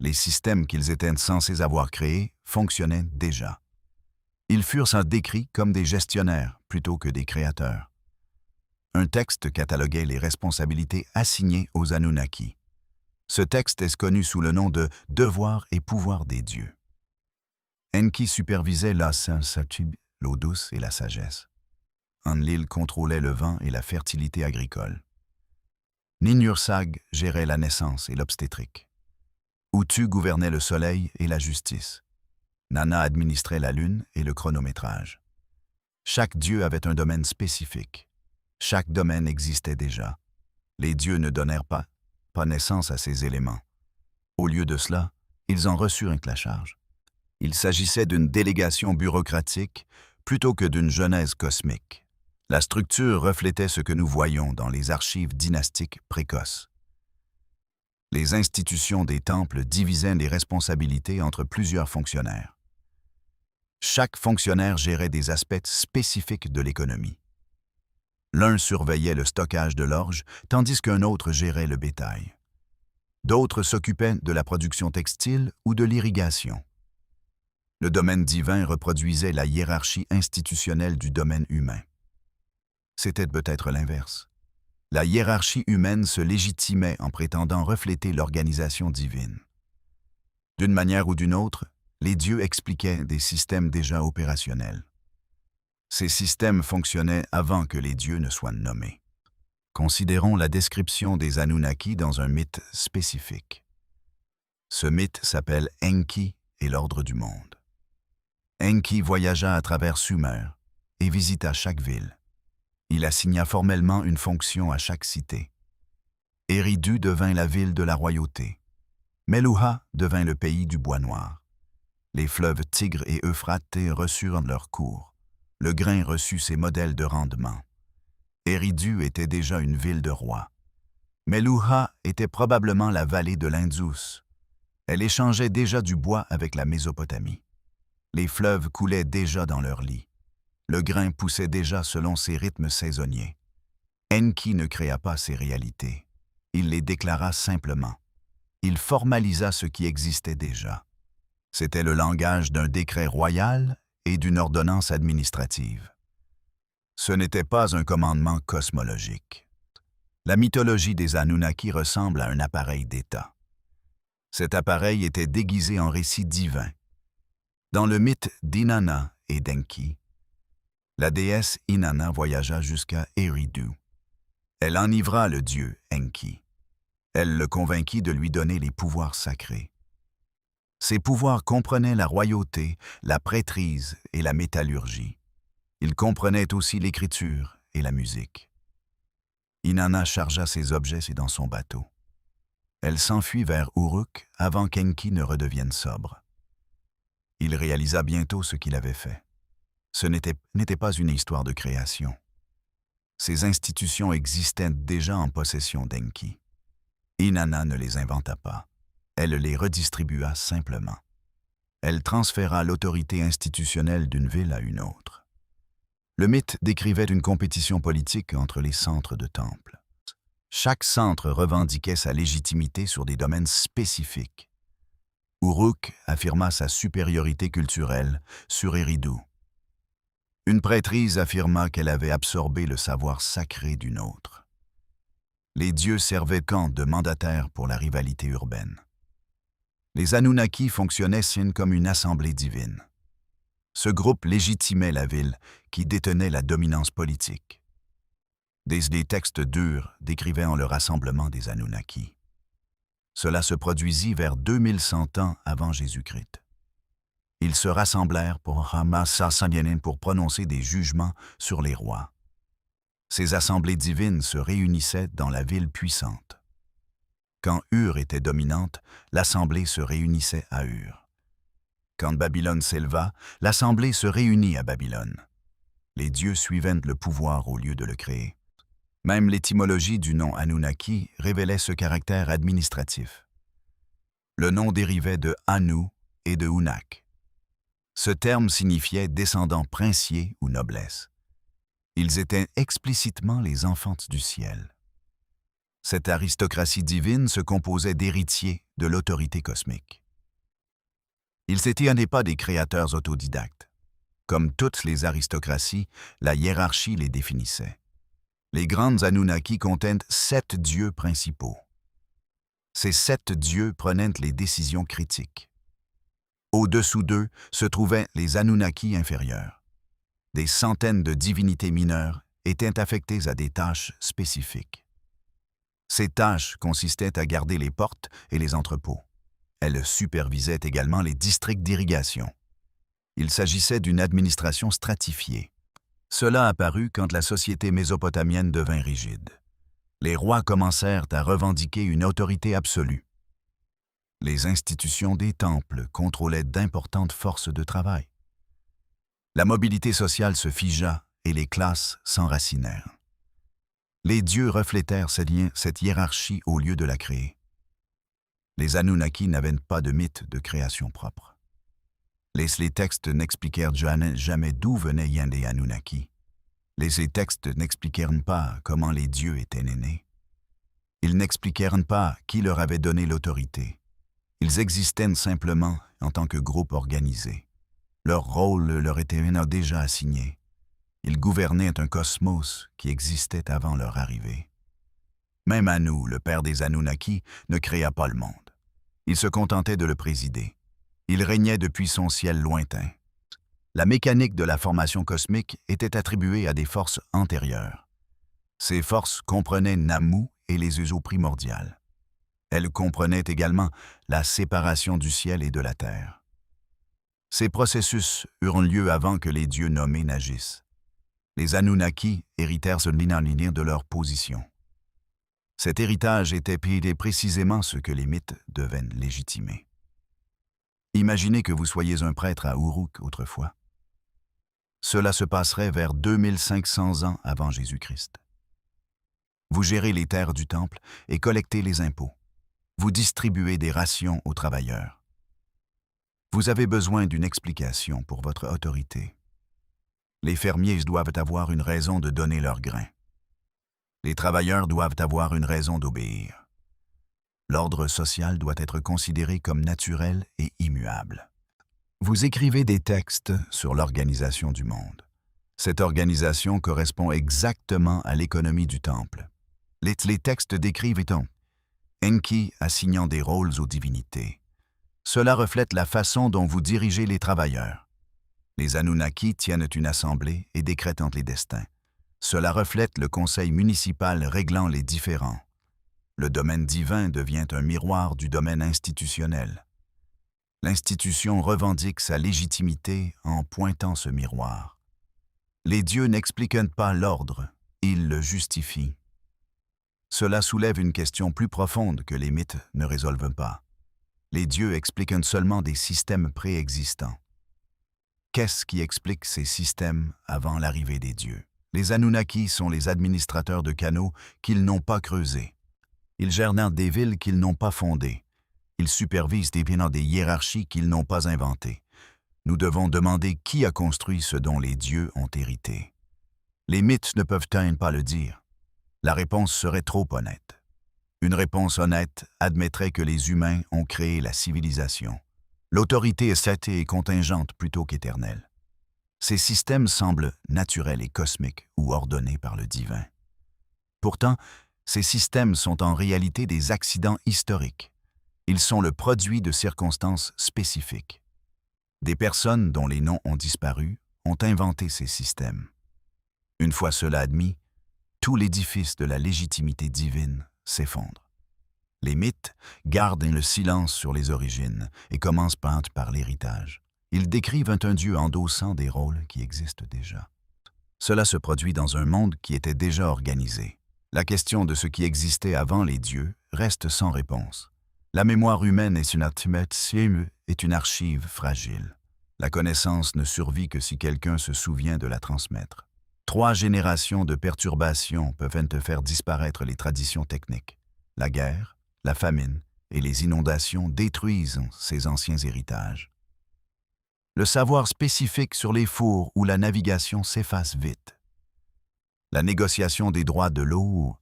Les systèmes qu'ils étaient censés avoir créés fonctionnaient déjà. Ils furent décrits comme des gestionnaires plutôt que des créateurs. Un texte cataloguait les responsabilités assignées aux Anunnaki. Ce texte est connu sous le nom de « Devoir et pouvoir des dieux ». Enki supervisait la sainteté, l'eau douce et la sagesse. Enlil contrôlait le vent et la fertilité agricole. Ninhursag gérait la naissance et l'obstétrique. Utu gouvernait le soleil et la justice. Nana administrait la lune et le chronométrage. Chaque dieu avait un domaine spécifique. Chaque domaine existait déjà. Les dieux ne donnèrent pas naissance à ces éléments. Au lieu de cela, ils en reçurent la charge. Il s'agissait d'une délégation bureaucratique plutôt que d'une genèse cosmique. La structure reflétait ce que nous voyons dans les archives dynastiques précoces. Les institutions des temples divisaient les responsabilités entre plusieurs fonctionnaires. Chaque fonctionnaire gérait des aspects spécifiques de l'économie. L'un surveillait le stockage de l'orge, tandis qu'un autre gérait le bétail. D'autres s'occupaient de la production textile ou de l'irrigation. Le domaine divin reproduisait la hiérarchie institutionnelle du domaine humain. C'était peut-être l'inverse. La hiérarchie humaine se légitimait en prétendant refléter l'organisation divine. D'une manière ou d'une autre, les dieux expliquaient des systèmes déjà opérationnels. Ces systèmes fonctionnaient avant que les dieux ne soient nommés. Considérons la description des Anunnaki dans un mythe spécifique. Ce mythe s'appelle Enki et l'ordre du monde. Enki voyagea à travers Sumer et visita chaque ville. Il assigna formellement une fonction à chaque cité. Eridu devint la ville de la royauté. Meluha devint le pays du bois noir. Les fleuves Tigre et Euphrate reçurent leur cours. Le grain reçut ses modèles de rendement. Eridu était déjà une ville de roi. Meluha était probablement la vallée de l'Indus. Elle échangeait déjà du bois avec la Mésopotamie. Les fleuves coulaient déjà dans leur lit. Le grain poussait déjà selon ses rythmes saisonniers. Enki ne créa pas ces réalités. Il les déclara simplement. Il formalisa ce qui existait déjà. C'était le langage d'un décret royal et d'une ordonnance administrative. Ce n'était pas un commandement cosmologique. La mythologie des Anunnaki ressemble à un appareil d'État. Cet appareil était déguisé en récit divin. Dans le mythe d'Inanna et d'Enki, la déesse Inanna voyagea jusqu'à Eridu. Elle enivra le dieu Enki. Elle le convainquit de lui donner les pouvoirs sacrés. Ces pouvoirs comprenaient la royauté, la prêtrise et la métallurgie. Ils comprenaient aussi l'écriture et la musique. Inanna chargea ses objets dans son bateau. Elle s'enfuit vers Uruk avant qu'Enki ne redevienne sobre. Il réalisa bientôt ce qu'il avait fait. Ce n'était pas une histoire de création. Ces institutions existaient déjà en possession d'Enki. Inanna ne les inventa pas. Elle les redistribua simplement. Elle transféra l'autorité institutionnelle d'une ville à une autre. Le mythe décrivait une compétition politique entre les centres de temples. Chaque centre revendiquait sa légitimité sur des domaines spécifiques. Uruk affirma sa supériorité culturelle sur Eridu. Une prêtrise affirma qu'elle avait absorbé le savoir sacré d'une autre. Les dieux servaient de mandataires pour la rivalité urbaine. Les Anunnaki fonctionnaient comme une assemblée divine. Ce groupe légitimait la ville qui détenait la dominance politique. Des textes durs décrivaient le rassemblement des Anunnaki. Cela se produisit vers 2100 ans avant Jésus-Christ. Ils se rassemblèrent pour prononcer des jugements sur les rois. Ces assemblées divines se réunissaient dans la ville puissante. Quand Ur était dominante, l'assemblée se réunissait à Ur. Quand Babylone s'éleva, l'assemblée se réunit à Babylone. Les dieux suivaient le pouvoir au lieu de le créer. Même l'étymologie du nom Anunnaki révélait ce caractère administratif. Le nom dérivait de Anu et de Unak. Ce terme signifiait descendants princiers ou noblesse. Ils étaient explicitement les enfants du ciel. Cette aristocratie divine se composait d'héritiers de l'autorité cosmique. Ils n'étaient pas des créateurs autodidactes. Comme toutes les aristocraties, la hiérarchie les définissait. Les grandes Anunnaki contiennent 7 dieux principaux. Ces 7 dieux prenaient les décisions critiques. Au-dessous d'eux se trouvaient les Anunnaki inférieurs. Des centaines de divinités mineures étaient affectées à des tâches spécifiques. Ces tâches consistaient à garder les portes et les entrepôts. Elles supervisaient également les districts d'irrigation. Il s'agissait d'une administration stratifiée. Cela apparut quand la société mésopotamienne devint rigide. Les rois commencèrent à revendiquer une autorité absolue. Les institutions des temples contrôlaient d'importantes forces de travail. La mobilité sociale se figea et les classes s'enracinèrent. Les dieux reflétèrent cette hiérarchie au lieu de la créer. Les Anunnaki n'avaient pas de mythe de création propre. Les textes n'expliquèrent jamais d'où venaient les Anunnaki. Les textes n'expliquèrent pas comment les dieux étaient nés. Ils n'expliquèrent pas qui leur avait donné l'autorité. Ils existaient simplement en tant que groupe organisé. Leur rôle leur était déjà assigné. Ils gouvernaient un cosmos qui existait avant leur arrivée. Même Anu, le père des Anunnaki, ne créa pas le monde. Il se contentait de le présider. Il régnait depuis son ciel lointain. La mécanique de la formation cosmique était attribuée à des forces antérieures. Ces forces comprenaient Namu et les usos primordiales. Elles comprenaient également la séparation du ciel et de la terre. Ces processus eurent lieu avant que les dieux nommés n'agissent. Les Anunnaki héritèrent ce linéaire de leur position. Cet héritage était précisément ce que les mythes devaient légitimer. Imaginez que vous soyez un prêtre à Uruk autrefois. Cela se passerait vers 2500 ans avant Jésus-Christ. Vous gérez les terres du temple et collectez les impôts. Vous distribuez des rations aux travailleurs. Vous avez besoin d'une explication pour votre autorité. Les fermiers doivent avoir une raison de donner leur grain. Les travailleurs doivent avoir une raison d'obéir. L'ordre social doit être considéré comme naturel et immuable. Vous écrivez des textes sur l'organisation du monde. Cette organisation correspond exactement à l'économie du temple. Les textes décrivent Enki assignant des rôles aux divinités. Cela reflète la façon dont vous dirigez les travailleurs. Les Anunnaki tiennent une assemblée et décrètent les destins. Cela reflète le conseil municipal réglant les différends. Le domaine divin devient un miroir du domaine institutionnel. L'institution revendique sa légitimité en pointant ce miroir. Les dieux n'expliquent pas l'ordre, ils le justifient. Cela soulève une question plus profonde que les mythes ne résolvent pas. Les dieux expliquent seulement des systèmes préexistants. Qu'est-ce qui explique ces systèmes avant l'arrivée des dieux? Les Anunnaki sont les administrateurs de canaux qu'ils n'ont pas creusés. Ils gèrent des villes qu'ils n'ont pas fondées. Ils supervisent des hiérarchies qu'ils n'ont pas inventées. Nous devons demander qui a construit ce dont les dieux ont hérité. Les mythes ne peuvent pas le dire. La réponse serait trop honnête. Une réponse honnête admettrait que les humains ont créé la civilisation. L'autorité est statée et contingente plutôt qu'éternelle. Ces systèmes semblent naturels et cosmiques ou ordonnés par le divin. Pourtant, ces systèmes sont en réalité des accidents historiques. Ils sont le produit de circonstances spécifiques. Des personnes dont les noms ont disparu ont inventé ces systèmes. Une fois cela admis, tout l'édifice de la légitimité divine s'effondre. Les mythes gardent le silence sur les origines et commencent par l'héritage. Ils décrivent un dieu endossant des rôles qui existent déjà. Cela se produit dans un monde qui était déjà organisé. La question de ce qui existait avant les dieux reste sans réponse. La mémoire humaine est une archive fragile. La connaissance ne survit que si quelqu'un se souvient de la transmettre. 3 générations de perturbations peuvent faire disparaître les traditions techniques. La guerre, la famine et les inondations détruisent ces anciens héritages. Le savoir spécifique sur les fours ou la navigation s'efface vite. La négociation des droits de l'eau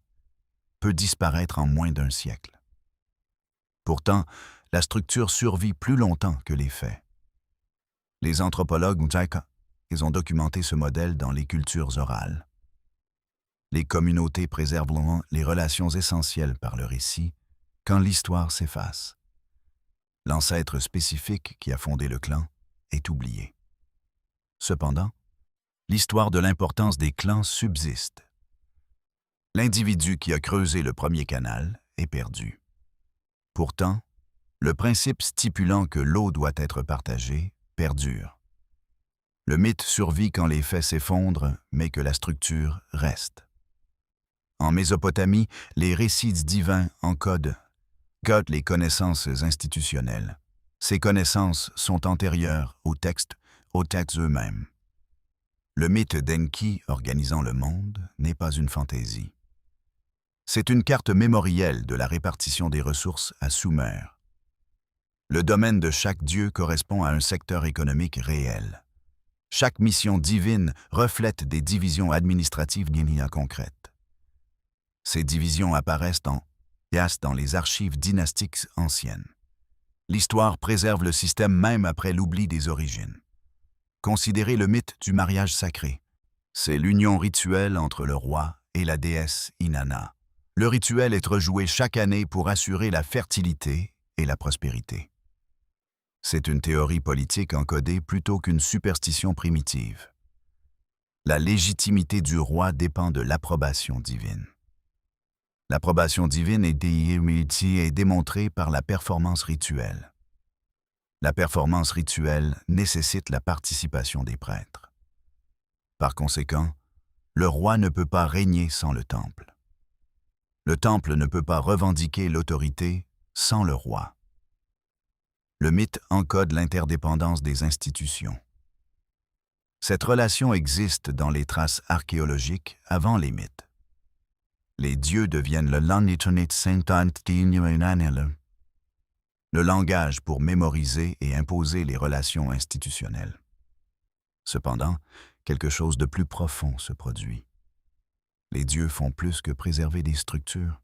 peut disparaître en moins d'un siècle. Pourtant, la structure survit plus longtemps que les faits. Les anthropologues ont documenté ce modèle dans les cultures orales. Les communautés préservent les relations essentielles par le récit quand l'histoire s'efface. L'ancêtre spécifique qui a fondé le clan est oublié. Cependant, l'histoire de l'importance des clans subsiste. L'individu qui a creusé le premier canal est perdu. Pourtant, le principe stipulant que l'eau doit être partagée perdure. Le mythe survit quand les faits s'effondrent, mais que la structure reste. En Mésopotamie, les récits divins encodent les connaissances institutionnelles. Ces connaissances sont antérieures aux textes eux-mêmes. Le mythe d'Enki organisant le monde n'est pas une fantaisie. C'est une carte mémorielle de la répartition des ressources à Sumer. Le domaine de chaque dieu correspond à un secteur économique réel. Chaque mission divine reflète des divisions administratives concrètes. Ces divisions apparaissent dans les archives dynastiques anciennes. L'histoire préserve le système même après l'oubli des origines. Considérez le mythe du mariage sacré. C'est l'union rituelle entre le roi et la déesse Inanna. Le rituel est rejoué chaque année pour assurer la fertilité et la prospérité. C'est une théorie politique encodée plutôt qu'une superstition primitive. La légitimité du roi dépend de l'approbation divine. L'approbation divine est démontrée par la performance rituelle. La performance rituelle nécessite la participation des prêtres. Par conséquent, le roi ne peut pas régner sans le temple. Le temple ne peut pas revendiquer l'autorité sans le roi. Le mythe encode l'interdépendance des institutions. Cette relation existe dans les traces archéologiques avant les mythes. Les dieux deviennent le langage pour mémoriser et imposer les relations institutionnelles. Cependant, quelque chose de plus profond se produit. Les dieux font plus que préserver des structures.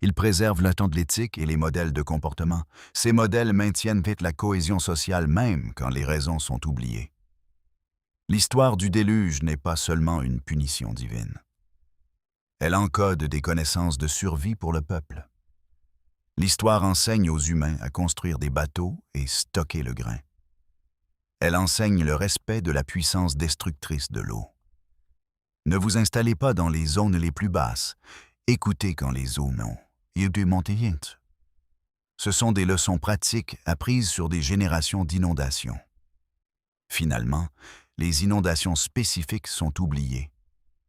Ils préservent le temps de l'éthique et les modèles de comportement. Ces modèles maintiennent la cohésion sociale même quand les raisons sont oubliées. L'histoire du déluge n'est pas seulement une punition divine. Elle encode des connaissances de survie pour le peuple. L'histoire enseigne aux humains à construire des bateaux et stocker le grain. Elle enseigne le respect de la puissance destructrice de l'eau. Ne vous installez pas dans les zones les plus basses. Écoutez quand les eaux montent. Ce sont des leçons pratiques apprises sur des générations d'inondations. Finalement, les inondations spécifiques sont oubliées.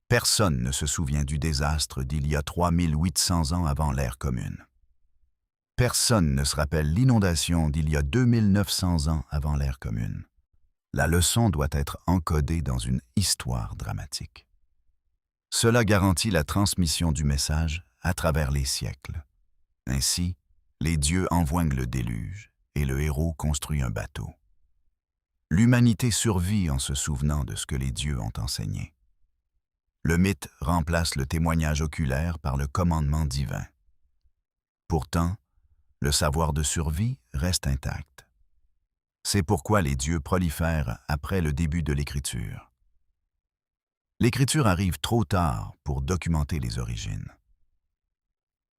Personne ne se souvient du désastre d'il y a 3800 ans avant l'ère commune. Personne ne se rappelle l'inondation d'il y a 2900 ans avant l'ère commune. La leçon doit être encodée dans une histoire dramatique. Cela garantit la transmission du message à travers les siècles. Ainsi, les dieux envoient le déluge et le héros construit un bateau. L'humanité survit en se souvenant de ce que les dieux ont enseigné. Le mythe remplace le témoignage oculaire par le commandement divin. Pourtant, le savoir de survie reste intact. C'est pourquoi les dieux prolifèrent après le début de l'écriture. L'écriture arrive trop tard pour documenter les origines.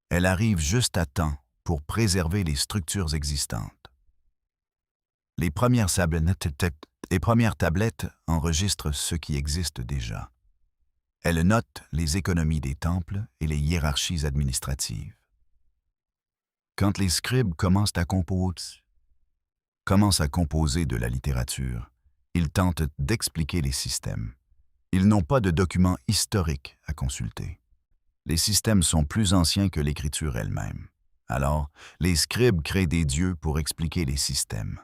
Elle arrive juste à temps pour préserver les structures existantes. Les premières tablettes enregistrent ce qui existe déjà. Elles notent les économies des temples et les hiérarchies administratives. Quand les scribes commencent à composer de la littérature, ils tentent d'expliquer les systèmes. Ils n'ont pas de documents historiques à consulter. Les systèmes sont plus anciens que l'écriture elle-même. Alors, les scribes créent des dieux pour expliquer les systèmes.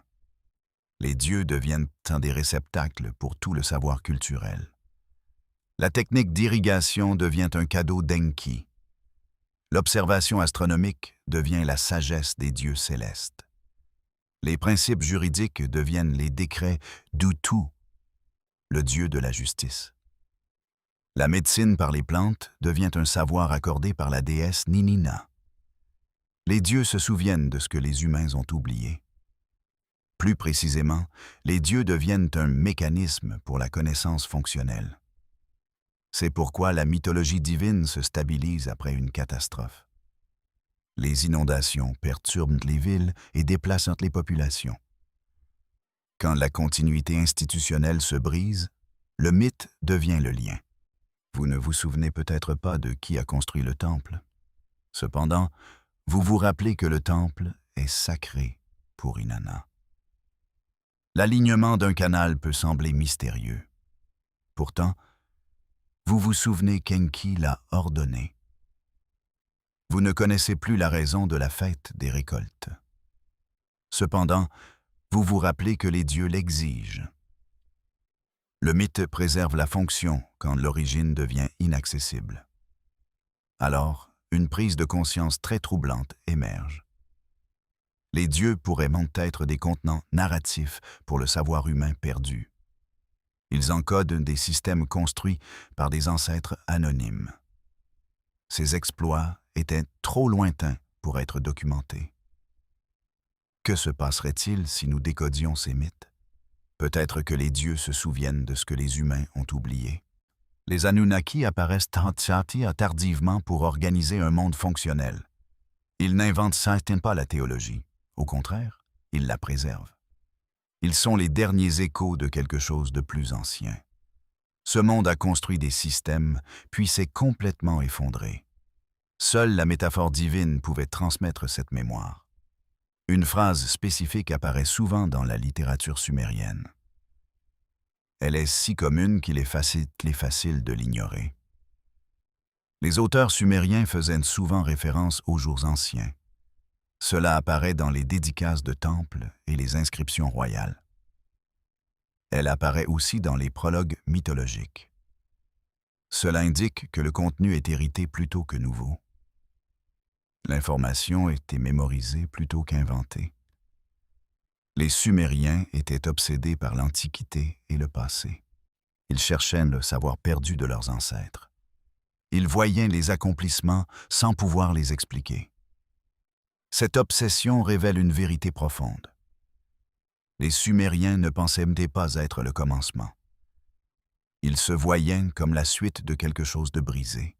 Les dieux deviennent des réceptacles pour tout le savoir culturel. La technique d'irrigation devient un cadeau d'Enki. L'observation astronomique devient la sagesse des dieux célestes. Les principes juridiques deviennent les décrets d'Utu, le dieu de la justice. La médecine par les plantes devient un savoir accordé par la déesse Ninina. Les dieux se souviennent de ce que les humains ont oublié. Plus précisément, les dieux deviennent un mécanisme pour la connaissance fonctionnelle. C'est pourquoi la mythologie divine se stabilise après une catastrophe. Les inondations perturbent les villes et déplacent les populations. Quand la continuité institutionnelle se brise, le mythe devient le lien. Vous ne vous souvenez peut-être pas de qui a construit le temple. Cependant, vous vous rappelez que le temple est sacré pour Inanna. L'alignement d'un canal peut sembler mystérieux. Pourtant, vous vous souvenez qu'Enki l'a ordonné. Vous ne connaissez plus la raison de la fête des récoltes. Cependant, vous vous rappelez que les dieux l'exigent. Le mythe préserve la fonction quand l'origine devient inaccessible. Alors, une prise de conscience très troublante émerge. Les dieux pourraient même être des contenants narratifs pour le savoir humain perdu. Ils encodent des systèmes construits par des ancêtres anonymes. Ces exploits étaient trop lointains pour être documentés. Que se passerait-il si nous décodions ces mythes? Peut-être que les dieux se souviennent de ce que les humains ont oublié. Les Anunnaki apparaissent tardivement pour organiser un monde fonctionnel. Ils n'inventent certainement pas la théologie. Au contraire, ils la préservent. Ils sont les derniers échos de quelque chose de plus ancien. Ce monde a construit des systèmes, puis s'est complètement effondré. Seule la métaphore divine pouvait transmettre cette mémoire. Une phrase spécifique apparaît souvent dans la littérature sumérienne. Elle est si commune qu'il est facile de l'ignorer. Les auteurs sumériens faisaient souvent référence aux jours anciens. Cela apparaît dans les dédicaces de temples et les inscriptions royales. Elle apparaît aussi dans les prologues mythologiques. Cela indique que le contenu est hérité plutôt que nouveau. L'information était mémorisée plutôt qu'inventée. Les Sumériens étaient obsédés par l'Antiquité et le passé. Ils cherchaient le savoir perdu de leurs ancêtres. Ils voyaient les accomplissements sans pouvoir les expliquer. Cette obsession révèle une vérité profonde. Les Sumériens ne pensaient pas être le commencement. Ils se voyaient comme la suite de quelque chose de brisé.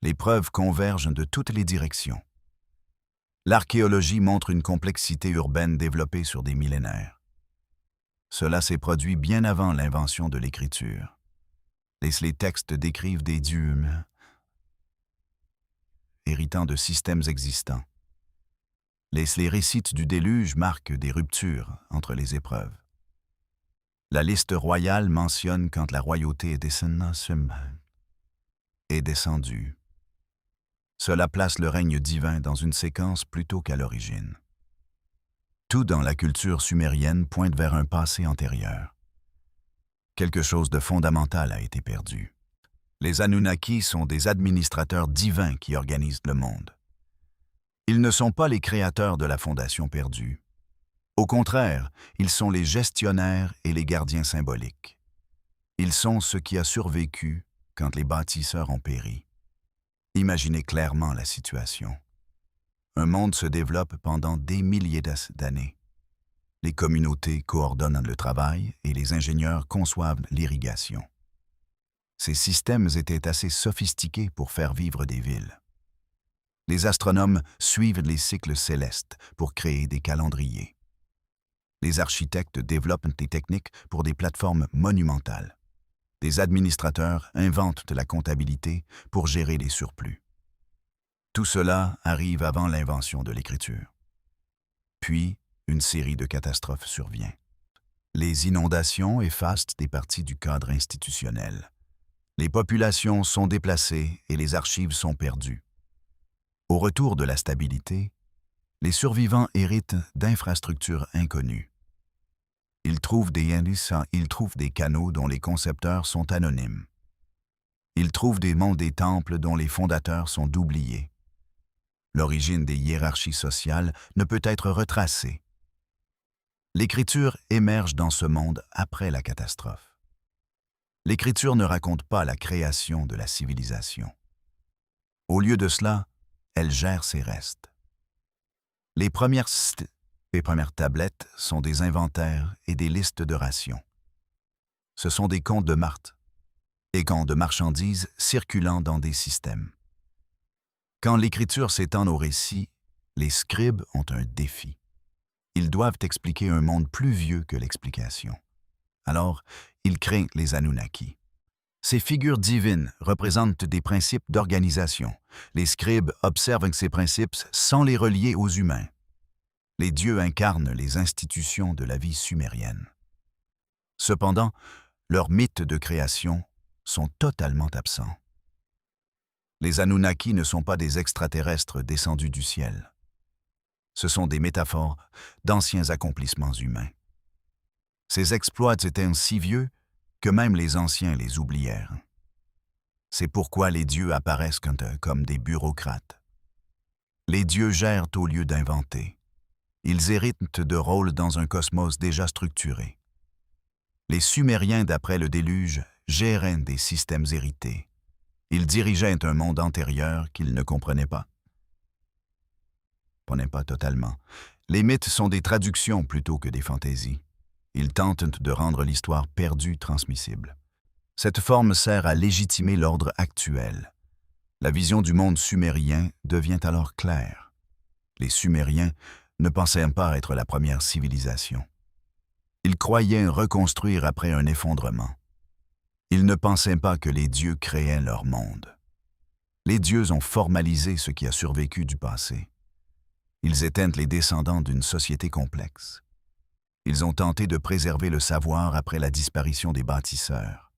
Les preuves convergent de toutes les directions. L'archéologie montre une complexité urbaine développée sur des millénaires. Cela s'est produit bien avant l'invention de l'écriture. Les textes décrivent des dieux héritant de systèmes existants. Les récits du déluge marquent des ruptures entre les épreuves. La liste royale mentionne quand la royauté est descendue. Cela place le règne divin dans une séquence plutôt qu'à l'origine. Tout dans la culture sumérienne pointe vers un passé antérieur. Quelque chose de fondamental a été perdu. Les Anunnaki sont des administrateurs divins qui organisent le monde. Ils ne sont pas les créateurs de la fondation perdue. Au contraire, ils sont les gestionnaires et les gardiens symboliques. Ils sont ce qui a survécu quand les bâtisseurs ont péri. Imaginez clairement la situation. Un monde se développe pendant des milliers d'années. Les communautés coordonnent le travail et les ingénieurs conçoivent l'irrigation. Ces systèmes étaient assez sophistiqués pour faire vivre des villes. Les astronomes suivent les cycles célestes pour créer des calendriers. Les architectes développent des techniques pour des plateformes monumentales. Des administrateurs inventent de la comptabilité pour gérer les surplus. Tout cela arrive avant l'invention de l'écriture. Puis, une série de catastrophes survient. Les inondations effacent des parties du cadre institutionnel. Les populations sont déplacées et les archives sont perdues. Au retour de la stabilité, les survivants héritent d'infrastructures inconnues. Ils trouvent des canaux dont les concepteurs sont anonymes. Ils trouvent des temples dont les fondateurs sont oubliés. L'origine des hiérarchies sociales ne peut être retracée. L'Écriture émerge dans ce monde après la catastrophe. L'Écriture ne raconte pas la création de la civilisation. Au lieu de cela, elle gère ses restes. Les premières tablettes sont des inventaires et des listes de rations. Ce sont des comptes de Marthe et comptes de marchandises circulant dans des systèmes. Quand l'Écriture s'étend aux récits, les scribes ont un défi. Ils doivent expliquer un monde plus vieux que l'explication. Alors, ils créent les Anunnaki. Ces figures divines représentent des principes d'organisation. Les scribes observent ces principes sans les relier aux humains. Les dieux incarnent les institutions de la vie sumérienne. Cependant, leurs mythes de création sont totalement absents. Les Anunnaki ne sont pas des extraterrestres descendus du ciel. Ce sont des métaphores d'anciens accomplissements humains. Ces exploits étaient si vieux que même les anciens les oublièrent. C'est pourquoi les dieux apparaissent comme des bureaucrates. Les dieux gèrent au lieu d'inventer. Ils héritent de rôles dans un cosmos déjà structuré. Les Sumériens, d'après le déluge, géraient des systèmes hérités. Ils dirigeaient un monde antérieur qu'ils ne comprenaient pas. Pas totalement. Les mythes sont des traductions plutôt que des fantaisies. Ils tentent de rendre l'histoire perdue transmissible. Cette forme sert à légitimer l'ordre actuel. La vision du monde sumérien devient alors claire. Les Sumériens ne pensaient pas être la première civilisation. Ils croyaient reconstruire après un effondrement. Ils ne pensaient pas que les dieux créaient leur monde. Les dieux ont formalisé ce qui a survécu du passé. Ils étaient les descendants d'une société complexe. Ils ont tenté de préserver le savoir après la disparition des bâtisseurs.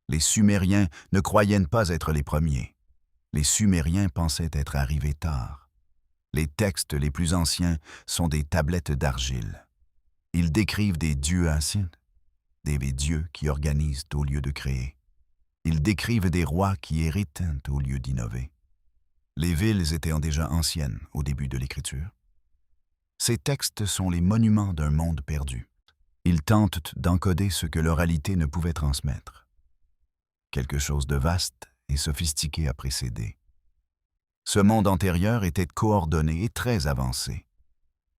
Les Sumériens ne croyaient pas être les premiers. Les Sumériens pensaient être arrivés tard. Les textes les plus anciens sont des tablettes d'argile. Ils décrivent des dieux anciens, des dieux qui organisent au lieu de créer. Ils décrivent des rois qui héritent au lieu d'innover. Les villes étaient déjà anciennes au début de l'Écriture. Ces textes sont les monuments d'un monde perdu. Ils tentent d'encoder ce que l'oralité ne pouvait transmettre. Quelque chose de vaste et sophistiqué a précédé. Ce monde antérieur était coordonné et très avancé.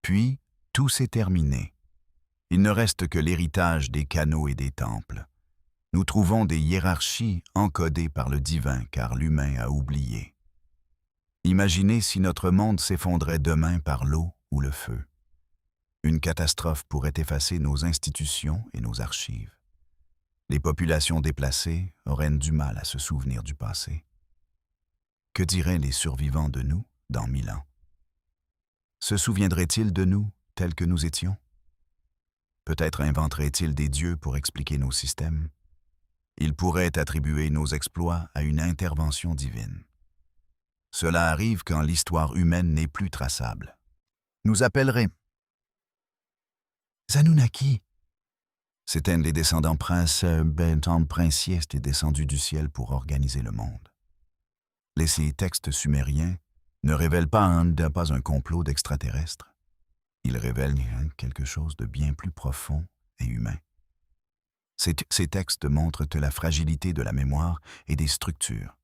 Puis, tout s'est terminé. Il ne reste que l'héritage des canaux et des temples. Nous trouvons des hiérarchies encodées par le divin car l'humain a oublié. Imaginez si notre monde s'effondrait demain par l'eau ou le feu. Une catastrophe pourrait effacer nos institutions et nos archives. Les populations déplacées auraient du mal à se souvenir du passé. Que diraient les survivants de nous dans 1000 ans? Se souviendraient-ils de nous tels que nous étions? Peut-être inventeraient-ils des dieux pour expliquer nos systèmes? Ils pourraient attribuer nos exploits à une intervention divine. Cela arrive quand l'histoire humaine n'est plus traçable. Nous appelleraient Anunnaki. C'étaient les descendants princiers descendus du ciel pour organiser le monde. Ces textes sumériens ne révèlent pas un complot d'extraterrestres. Ils révèlent quelque chose de bien plus profond et humain. Ces textes montrent la fragilité de la mémoire et des structures.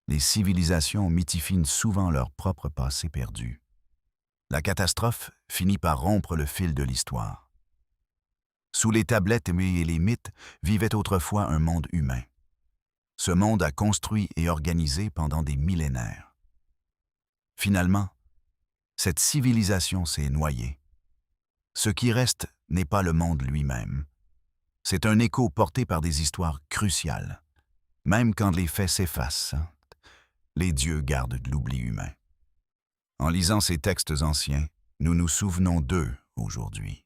Les civilisations mythifient souvent leur propre passé perdu. La catastrophe finit par rompre le fil de l'histoire. Sous les tablettes et les mythes vivait autrefois un monde humain. Ce monde a construit et organisé pendant des millénaires. Finalement, cette civilisation s'est noyée. Ce qui reste n'est pas le monde lui-même. C'est un écho porté par des histoires cruciales. Même quand les faits s'effacent, les dieux gardent de l'oubli humain. En lisant ces textes anciens, nous nous souvenons d'eux aujourd'hui.